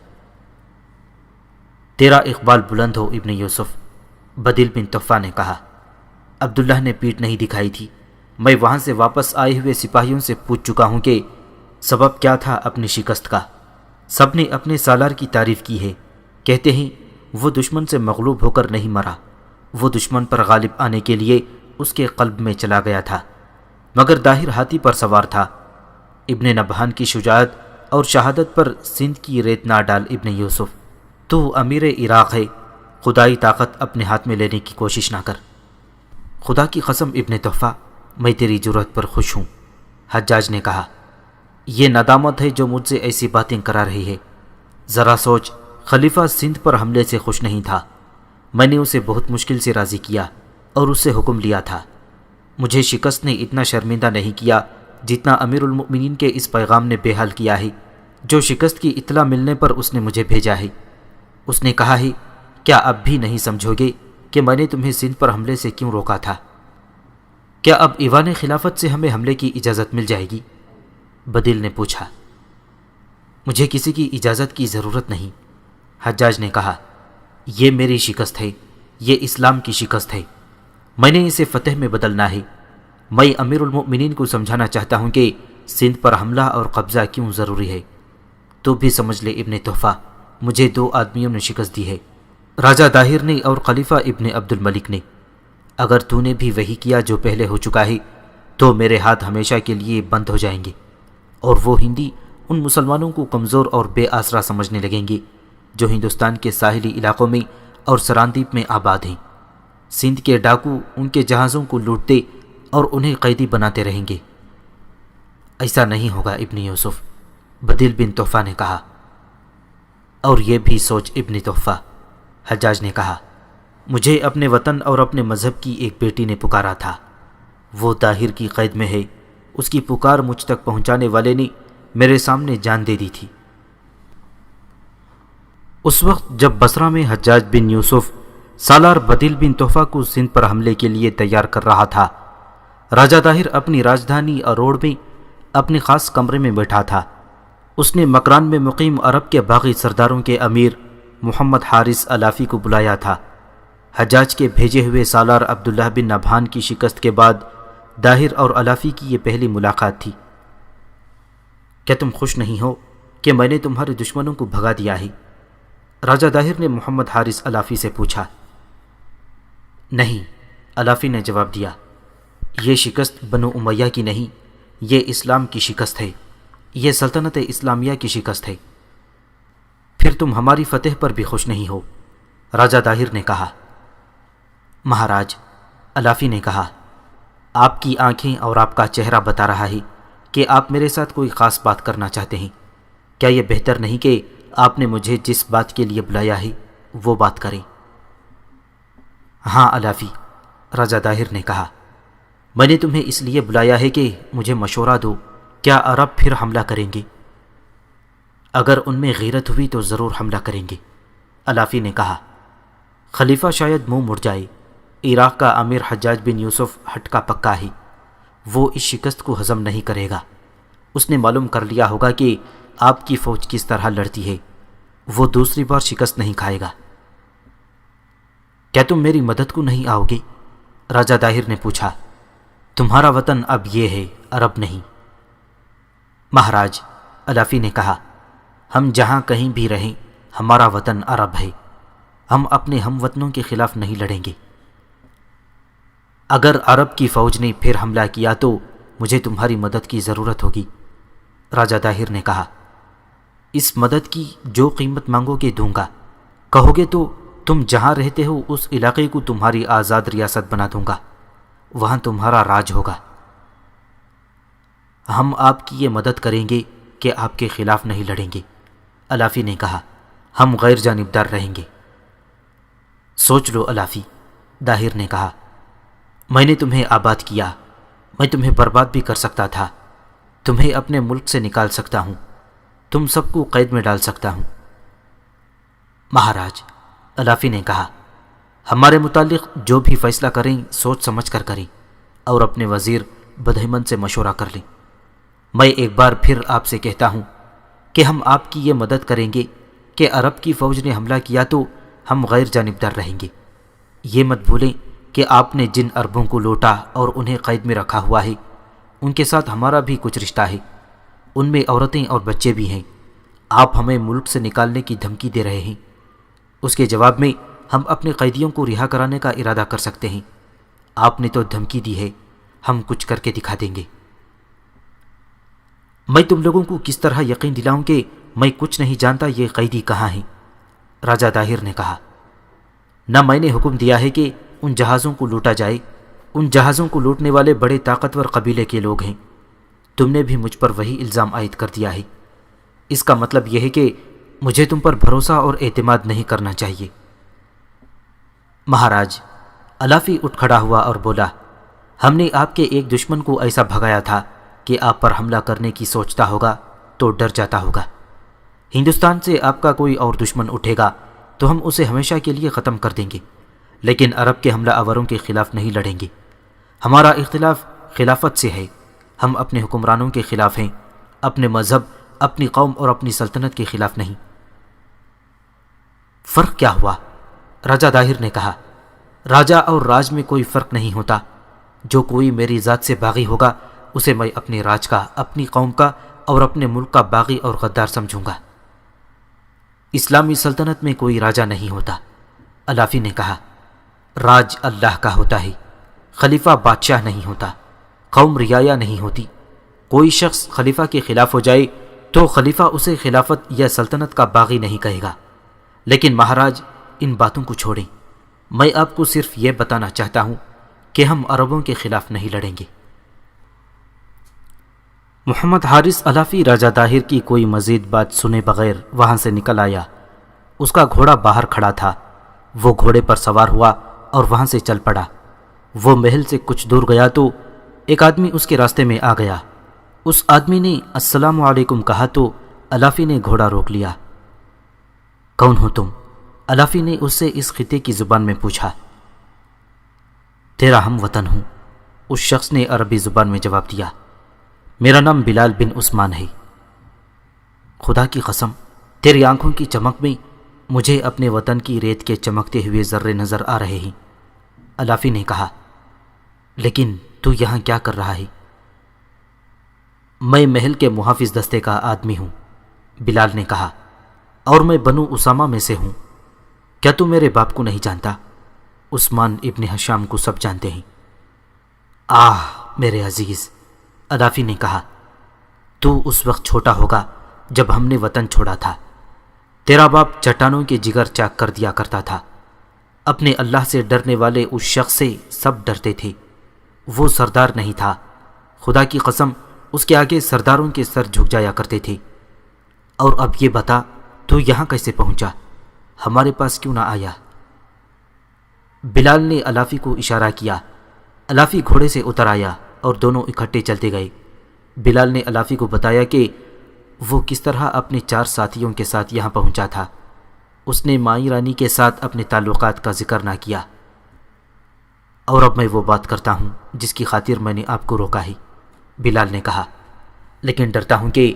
Speaker 2: تیرا اقبال بلند ہو ابن یوسف، بدیل بن تحفہ نے کہا۔ عبداللہ نے پیٹھ نہیں دکھائی تھی۔ میں وہاں سے واپس آئے ہوئے سپاہیوں سے پوچھ چکا ہوں کہ سبب کیا تھا اپنی شکست کا۔ سب نے اپنے سالار کی تعریف کی ہے، کہتے ہیں وہ دشمن سے مغلوب ہو کر نہیں مرا، وہ دشمن پر غالب آنے کے لیے اس کے قلب میں چلا گیا تھا، مگر داہر ہاتھی پر سوار تھا۔ ابن نبہان کی شجاعت اور شہادت پر سندھ کی ریت نہ ڈال ابن یوسف، تو امیر عراق ہے، خدائی طاقت اپنے ہاتھ میں لینے کی کوشش نہ کر۔ خدا کی قسم ابن تحفہ، میں تیری جرأت پر خوش ہوں۔ حجاج نے کہا، یہ ندامت ہے جو مجھ سے ایسی باتیں کرا رہی ہے۔ ذرا سوچ، خلیفہ سندھ پر حملے سے خوش نہیں تھا، میں نے اسے بہت مشکل سے راضی کیا اور اس سے حکم لیا تھا۔ مجھے شکست نے اتنا شرمندہ نہیں کیا جتنا امیر المؤمنین کے اس پیغام نے بے حال کیا ہے جو شکست کی اطلاع ملنے پر اس نے مجھے بھیجا ہے۔ اس نے کہا ہے، کیا اب بھی نہیں سمجھو گے کہ میں نے تمہیں سندھ پر حملے سے کیوں روکا تھا؟ کیا اب ایوان خلافت سے ہمیں حملے کی اجازت مل جائے گی؟ بدیل نے پوچھا۔ مجھے کسی کی اجازت کی ضرورت نہیں، حجاج نے کہا، یہ میری شکست ہے، یہ اسلام کی شکست ہے، میں نے اسے فتح میں بدلنا ہے۔ میں امیر المؤمنین کو سمجھانا چاہتا ہوں کہ سندھ پر حملہ اور قبضہ کیوں ضروری ہے۔ تو بھی سمجھ لے ابن تحفہ، مجھے 2 آدمیوں نے شکست دی ہے، راجہ داہر نے اور خلیفہ ابن عبد الملک نے۔ اگر تو نے بھی وہی کیا جو پہلے ہو چکا ہے تو میرے ہاتھ ہمیشہ کے لیے بند ہو جائیں گے، اور وہ ہندی ان مسلمانوں کو کمزور اور بے آسرا سمجھنے لگیں گے جو ہندوستان کے ساحلی علاقوں میں اور سراندیپ میں آباد ہیں۔ سندھ کے ڈاکو ان کے جہازوں کو لوٹتے اور انہیں قیدی بناتے رہیں گے۔ ایسا نہیں ہوگا ابن یوسف، بدیل بن تحفہ نے کہا۔ اور یہ بھی سوچ ابن تحفہ، حجاج نے کہا، مجھے اپنے وطن اور اپنے مذہب کی ایک بیٹی نے پکارا تھا، وہ طاہر کی قید میں ہے، اس کی پکار مجھ تک پہنچانے والے نے میرے سامنے جان دے دی تھی۔ اس وقت جب بصرہ میں حجاج بن یوسف سالار بدیل بن تحفہ کو سندھ پر حملے کے لیے تیار کر رہا تھا، راجہ داہر اپنی راجدھانی اروڑ میں اپنے خاص کمرے میں بیٹھا تھا۔ اس نے مکران میں مقیم عرب کے باغی سرداروں کے امیر محمد حارث الافی کو بلایا تھا۔ حجاج کے بھیجے ہوئے سالار عبداللہ بن نبھان کی شکست کے بعد داہر اور الافی کی یہ پہلی ملاقات تھی۔ کیا تم خوش نہیں ہو کہ میں نے تمہارے دشمنوں کو بھگا دیا ہے؟ راجہ داہر نے محمد حارث الافی سے پوچھا۔ نہیں، الافی نے جواب دیا، یہ شکست بنو امیہ کی نہیں، یہ اسلام کی شکست ہے، یہ سلطنت اسلامیہ کی شکست ہے۔ پھر تم ہماری فتح پر بھی خوش نہیں ہو؟ راجہ داہر نے کہا۔ مہاراج، الافی نے کہا، آپ کی آنکھیں اور آپ کا چہرہ بتا رہا ہے کہ آپ میرے ساتھ کوئی خاص بات کرنا چاہتے ہیں۔ کیا یہ بہتر نہیں کہ آپ نے مجھے جس بات کے لیے بلایا ہے وہ بات کریں؟ ہاں الافی، راجہ داہر نے کہا، میں نے تمہیں اس لیے بلایا ہے کہ مجھے مشورہ دو، کیا عرب پھر حملہ کریں گے؟ اگر ان میں غیرت ہوئی تو ضرور حملہ کریں گے، الافی نے کہا۔ خلیفہ شاید منہ مڑ جائے، عراق کا امیر حجاج بن یوسف ہٹ کا پکا ہے، وہ اس شکست کو ہضم نہیں کرے گا۔ اس نے معلوم کر لیا ہوگا کہ آپ کی فوج کس طرح لڑتی ہے، وہ دوسری بار شکست نہیں کھائے گا۔ کیا تم میری مدد کو نہیں آؤ گے؟ راجہ داہر نے پوچھا۔ تمہارا وطن اب یہ ہے، عرب نہیں۔ مہاراج، الافی نے کہا، ہم جہاں کہیں بھی رہیں ہمارا وطن عرب ہے، ہم اپنے ہم وطنوں کے خلاف نہیں لڑیں گے۔ اگر عرب کی فوج نے پھر حملہ کیا تو مجھے تمہاری مدد کی ضرورت ہوگی، راجہ داہر نے کہا۔ اس مدد کی جو قیمت مانگو گے دوں گا، کہو گے تو تم جہاں رہتے ہو اس علاقے کو تمہاری آزاد ریاست بنا دوں گا، وہاں تمہارا راج ہوگا۔ ہم آپ کی یہ مدد کریں گے کہ آپ کے خلاف نہیں لڑیں گے، الافی نے کہا، ہم غیر جانبدار رہیں گے۔ سوچ لو الافی، داہر نے کہا، میں نے تمہیں آباد کیا، میں تمہیں برباد بھی کر سکتا تھا، تمہیں اپنے ملک سے نکال سکتا ہوں، تم سب کو قید میں ڈال سکتا ہوں۔ مہاراج، الافی نے کہا، ہمارے متعلق جو بھی فیصلہ کریں سوچ سمجھ کر کریں اور اپنے وزیر بدہمن سے مشورہ کر لیں۔ میں ایک بار پھر آپ سے کہتا ہوں کہ ہم آپ کی یہ مدد کریں گے کہ عرب کی فوج نے حملہ کیا تو ہم غیر جانبدار رہیں گے۔ یہ مت بھولیں کہ آپ نے جن عربوں کو لوٹا اور انہیں قید میں رکھا ہوا ہے ان کے ساتھ ہمارا بھی کچھ رشتہ ہے، ان میں عورتیں اور بچے بھی ہیں۔ آپ ہمیں ملک سے نکالنے کی دھمکی دے رہے ہیں، اس کے جواب میں ہم اپنے قیدیوں کو رہا کرانے کا ارادہ کر سکتے ہیں۔ آپ نے تو دھمکی دی ہے، ہم کچھ کر کے دکھا دیں گے۔ میں تم لوگوں کو کس طرح یقین دلاؤں کہ میں کچھ نہیں جانتا یہ قیدی کہاں ہیں؟ راجہ طاہر نے کہا، نہ میں نے حکم دیا ہے کہ ان جہازوں کو لوٹا جائے، ان جہازوں کو لوٹنے والے بڑے طاقتور قبیلے کے لوگ ہیں، تم نے بھی مجھ پر وہی الزام عائد کر دیا ہے، اس کا مطلب یہ ہے کہ مجھے تم پر بھروسہ اور اعتماد نہیں کرنا چاہیے۔ مہاراج، الافی اٹھ کھڑا ہوا اور بولا، ہم نے آپ کے ایک دشمن کو ایسا بھگایا تھا کہ آپ پر حملہ کرنے کی سوچتا ہوگا تو ڈر جاتا ہوگا۔ ہندوستان سے آپ کا کوئی اور دشمن اٹھے گا تو ہم اسے ہمیشہ کے لیے ختم کر دیں گے، لیکن عرب کے حملہ آوروں کے خلاف نہیں لڑیں گے۔ ہمارا اختلاف خلافت سے ہے، ہم اپنے حکمرانوں کے خلاف ہیں، اپنے مذہب، اپنی قوم اور اپنی سلطنت کے خلاف نہیں۔ فرق کیا ہوا؟ راجہ طاہر نے کہا، راجہ اور راج میں کوئی فرق نہیں ہوتا، جو کوئی میری ذات سے باغی ہوگا اسے میں اپنے راج کا، اپنی قوم کا اور اپنے ملک کا باغی اور غدار سمجھوں گا۔ اسلامی سلطنت میں کوئی راجہ نہیں ہوتا، الافی نے کہا، راج اللہ کا ہوتا ہے، خلیفہ بادشاہ نہیں ہوتا، قوم رعایا نہیں ہوتی۔ کوئی شخص خلیفہ کے خلاف ہو جائے تو خلیفہ اسے خلافت یا سلطنت کا باغی نہیں کہے گا۔ لیکن مہاراج، ان باتوں کو چھوڑیں، میں آپ کو صرف یہ بتانا چاہتا ہوں کہ ہم عربوں کے خلاف نہیں لڑیں گے۔ محمد حارث الافی راجہ طاہر کی کوئی مزید بات سنے بغیر وہاں سے نکل آیا۔ اس کا گھوڑا باہر کھڑا تھا، وہ گھوڑے پر سوار ہوا اور وہاں سے چل پڑا۔ وہ محل سے کچھ دور گیا تو ایک آدمی اس کے راستے میں آ گیا۔ اس آدمی نے السلام علیکم کہا تو الافی نے گھوڑا روک لیا۔ کون ہو تم؟ الافی نے اس سے اس خطے کی زبان میں پوچھا۔ تیرا ہم وطن ہوں، اس شخص نے عربی زبان میں جواب دیا۔ میرا نام بلال بن عثمان ہے۔ خدا کی قسم، تیری آنکھوں کی چمک میں مجھے اپنے وطن کی ریت کے چمکتے ہوئے ذرے نظر آ رہے ہیں، الافی نے کہا۔ لیکن تو یہاں کیا کر رہا ہے؟ میں محل کے محافظ دستے کا آدمی ہوں، بلال نے کہا، اور میں بنو اسامہ میں سے ہوں۔ کیا تو میرے باپ کو نہیں جانتا؟ عثمان ابن ہشام کو سب جانتے ہیں۔ آہ میرے عزیز، الافی نے کہا، تو اس وقت چھوٹا ہوگا جب ہم نے وطن چھوڑا تھا۔ تیرا باپ چٹانوں کے جگر چاک کر دیا کرتا تھا۔ اپنے اللہ سے ڈرنے والے اس شخص سے سب ڈرتے تھے۔ وہ سردار نہیں تھا، خدا کی قسم اس کے آگے سرداروں کے سر جھک جایا کرتے تھے۔ اور اب یہ بتا تو یہاں کیسے پہنچا؟ ہمارے پاس کیوں نہ آیا؟ بلال نے الافی کو اشارہ کیا۔ الافی گھوڑے سے اتر آیا اور دونوں اکٹھے چلتے گئے۔ بلال نے الافی کو بتایا کہ وہ کس طرح اپنے 4 ساتھیوں کے ساتھ یہاں پہنچا تھا۔ اس نے مائی رانی کے ساتھ اپنے تعلقات کا ذکر نہ کیا۔ اور اب میں وہ بات کرتا ہوں جس کی خاطر میں نے آپ کو روکا ہے، بلال نے کہا، لیکن ڈرتا ہوں کہ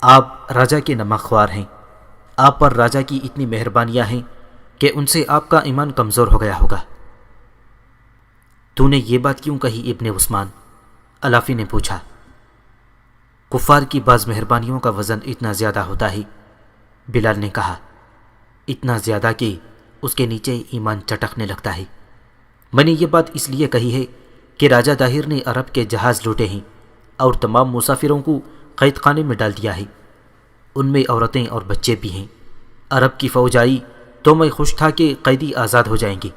Speaker 2: آپ راجہ کے نمک خوار ہیں۔ آپ پر راجہ کی اتنی مہربانیاں ہیں کہ ان سے آپ کا ایمان کمزور ہو گیا ہوگا۔ تو نے یہ بات کیوں کہی ابن عثمان؟ الافی نے پوچھا۔ کفار کی بعض مہربانیوں کا وزن اتنا زیادہ ہوتا ہے، بلال نے کہا، اتنا زیادہ کہ اس کے نیچے ایمان چٹکنے لگتا ہے۔ میں نے یہ بات اس لیے کہی ہے کہ راجہ طاہر نے عرب کے جہاز لوٹے ہیں اور تمام مسافروں کو قید خانے میں ڈال دیا ہے۔ ان میں عورتیں اور بچے بھی ہیں۔ عرب کی فوج آئی تو میں خوش تھا کہ قیدی آزاد ہو جائیں گے،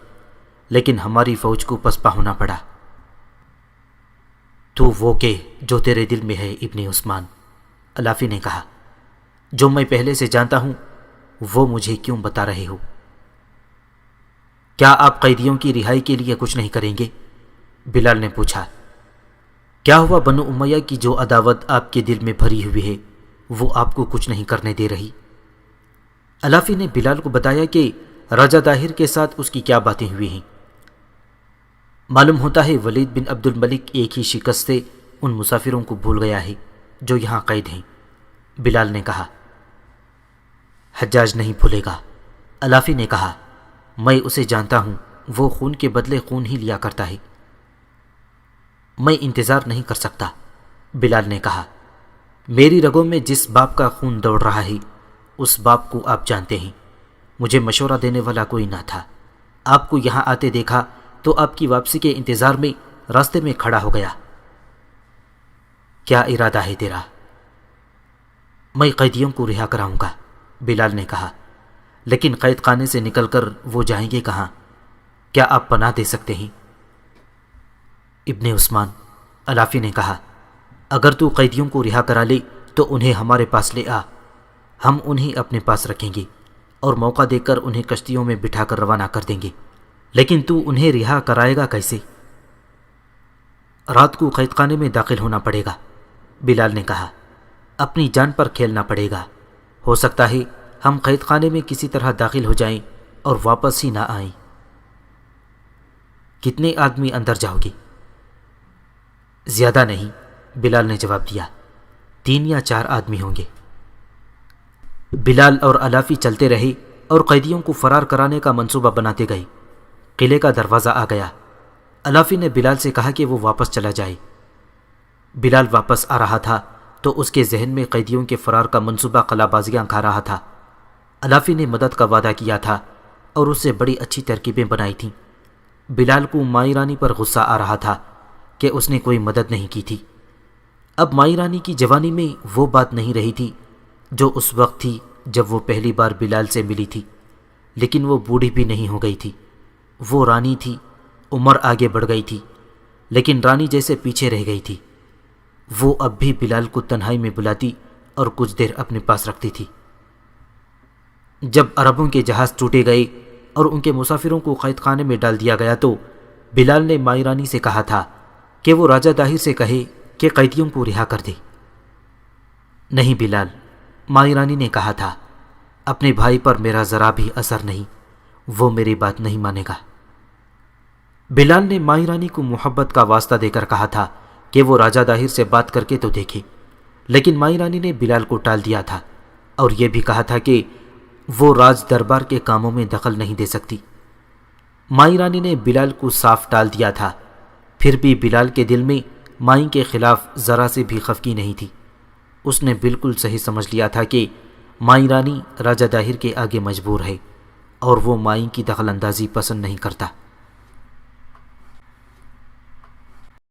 Speaker 2: لیکن ہماری فوج کو پسپا ہونا پڑا۔ تو وہ کہ جو تیرے دل میں ہے ابن عثمان، الافی نے کہا، جو میں پہلے سے جانتا ہوں وہ مجھے کیوں بتا رہے ہو؟ کیا آپ قیدیوں کی رہائی کے لیے کچھ نہیں کریں گے؟ بلال نے پوچھا۔ کیا ہوا بنو امیہ کی جو عداوت آپ کے دل میں بھری ہوئی ہے وہ آپ کو کچھ نہیں کرنے دے رہی؟ الافی نے بلال کو بتایا کہ راجہ طاہر کے ساتھ اس کی کیا باتیں ہوئی ہیں۔ معلوم ہوتا ہے ولید بن عبد الملک ایک ہی شکست سے ان مسافروں کو بھول گیا ہے جو یہاں قید ہیں، بلال نے کہا۔ حجاج نہیں بھولے گا، الافی نے کہا، میں اسے جانتا ہوں، وہ خون کے بدلے خون ہی لیا کرتا ہے۔ میں انتظار نہیں کر سکتا، بلال نے کہا۔ میری رگوں میں جس باپ کا خون دوڑ رہا ہے اس باپ کو آپ جانتے ہیں۔ مجھے مشورہ دینے والا کوئی نہ تھا۔ آپ کو یہاں آتے دیکھا تو آپ کی واپسی کے انتظار میں راستے میں کھڑا ہو گیا۔ کیا ارادہ ہے تیرا؟ میں قیدیوں کو رہا کراؤں گا، بلال نے کہا، لیکن قید خانے سے نکل کر وہ جائیں گے کہاں؟ کیا آپ پناہ دے سکتے ہیں؟ ابن عثمان، الافی نے کہا، اگر تو قیدیوں کو رہا کرا لے تو انہیں ہمارے پاس لے آ، ہم انہیں اپنے پاس رکھیں گے اور موقع دے کر انہیں کشتیوں میں بٹھا کر روانہ کر دیں گے۔ لیکن تو انہیں رہا کرائے گا کیسے؟ رات کو قید خانے میں داخل ہونا پڑے گا، بلال نے کہا، اپنی جان پر کھیلنا پڑے گا، ہو سکتا ہے ہم قید خانے میں کسی طرح داخل ہو جائیں اور واپس ہی نہ آئیں۔ کتنے آدمی اندر جاؤ گے؟ زیادہ نہیں، بلال نے جواب دیا، 3 یا 4 آدمی ہوں گے۔ بلال اور الافی چلتے رہے اور قیدیوں کو فرار کرانے کا منصوبہ بناتے گئے۔ قلعے کا دروازہ آ گیا۔ الافی نے بلال سے کہا کہ وہ واپس چلا جائے۔ بلال واپس آ رہا تھا تو اس کے ذہن میں قیدیوں کے فرار کا منصوبہ قلع بازیاں کھا رہا تھا۔ الافی نے مدد کا وعدہ کیا تھا اور اس سے بڑی اچھی ترکیبیں بنائی تھیں۔ بلال کو مائی رانی پر غصہ آ رہا تھا کہ اس نے کوئی مدد نہیں کی تھی۔ اب مائی رانی کی جوانی میں وہ بات نہیں رہی تھی جو اس وقت تھی جب وہ پہلی بار بلال سے ملی تھی، لیکن وہ بوڑھی بھی نہیں ہو گئی تھی۔ وہ رانی تھی، عمر آگے بڑھ گئی تھی، لیکن رانی جیسے پیچھے رہ گئی تھی۔ وہ اب بھی بلال کو تنہائی میں بلاتی اور کچھ دیر اپنے پاس رکھتی تھی۔ جب عربوں کے جہاز ٹوٹے گئے اور ان کے مسافروں کو قید خانے میں ڈال دیا گیا تو بلال نے مائی رانی سے کہا تھا کہ وہ راجہ داہر سے کہے کہ قیدیوں کو رہا کر دے۔ نہیں بلال، مائی رانی نے کہا تھا، اپنے بھائی پر میرا ذرا بھی اثر نہیں، وہ میری بات نہیں مانے گا۔ بلال نے مائی رانی کو محبت کا واسطہ دے کر کہا تھا کہ وہ راجہ داہر سے بات کر کے تو دیکھے، لیکن مائی رانی نے بلال کو ٹال دیا تھا اور یہ بھی کہا تھا کہ وہ راج دربار کے کاموں میں دخل نہیں دے سکتی۔ مائی رانی نے بلال کو صاف ٹال دیا تھا، پھر بھی بلال کے دل میں مائی کے خلاف ذرا سے بھی خفگی نہیں تھی۔ اس نے بالکل صحیح سمجھ لیا تھا کہ مائی رانی راجہ داہر کے آگے مجبور ہے اور وہ مائی کی دخل اندازی پسند نہیں کرتا۔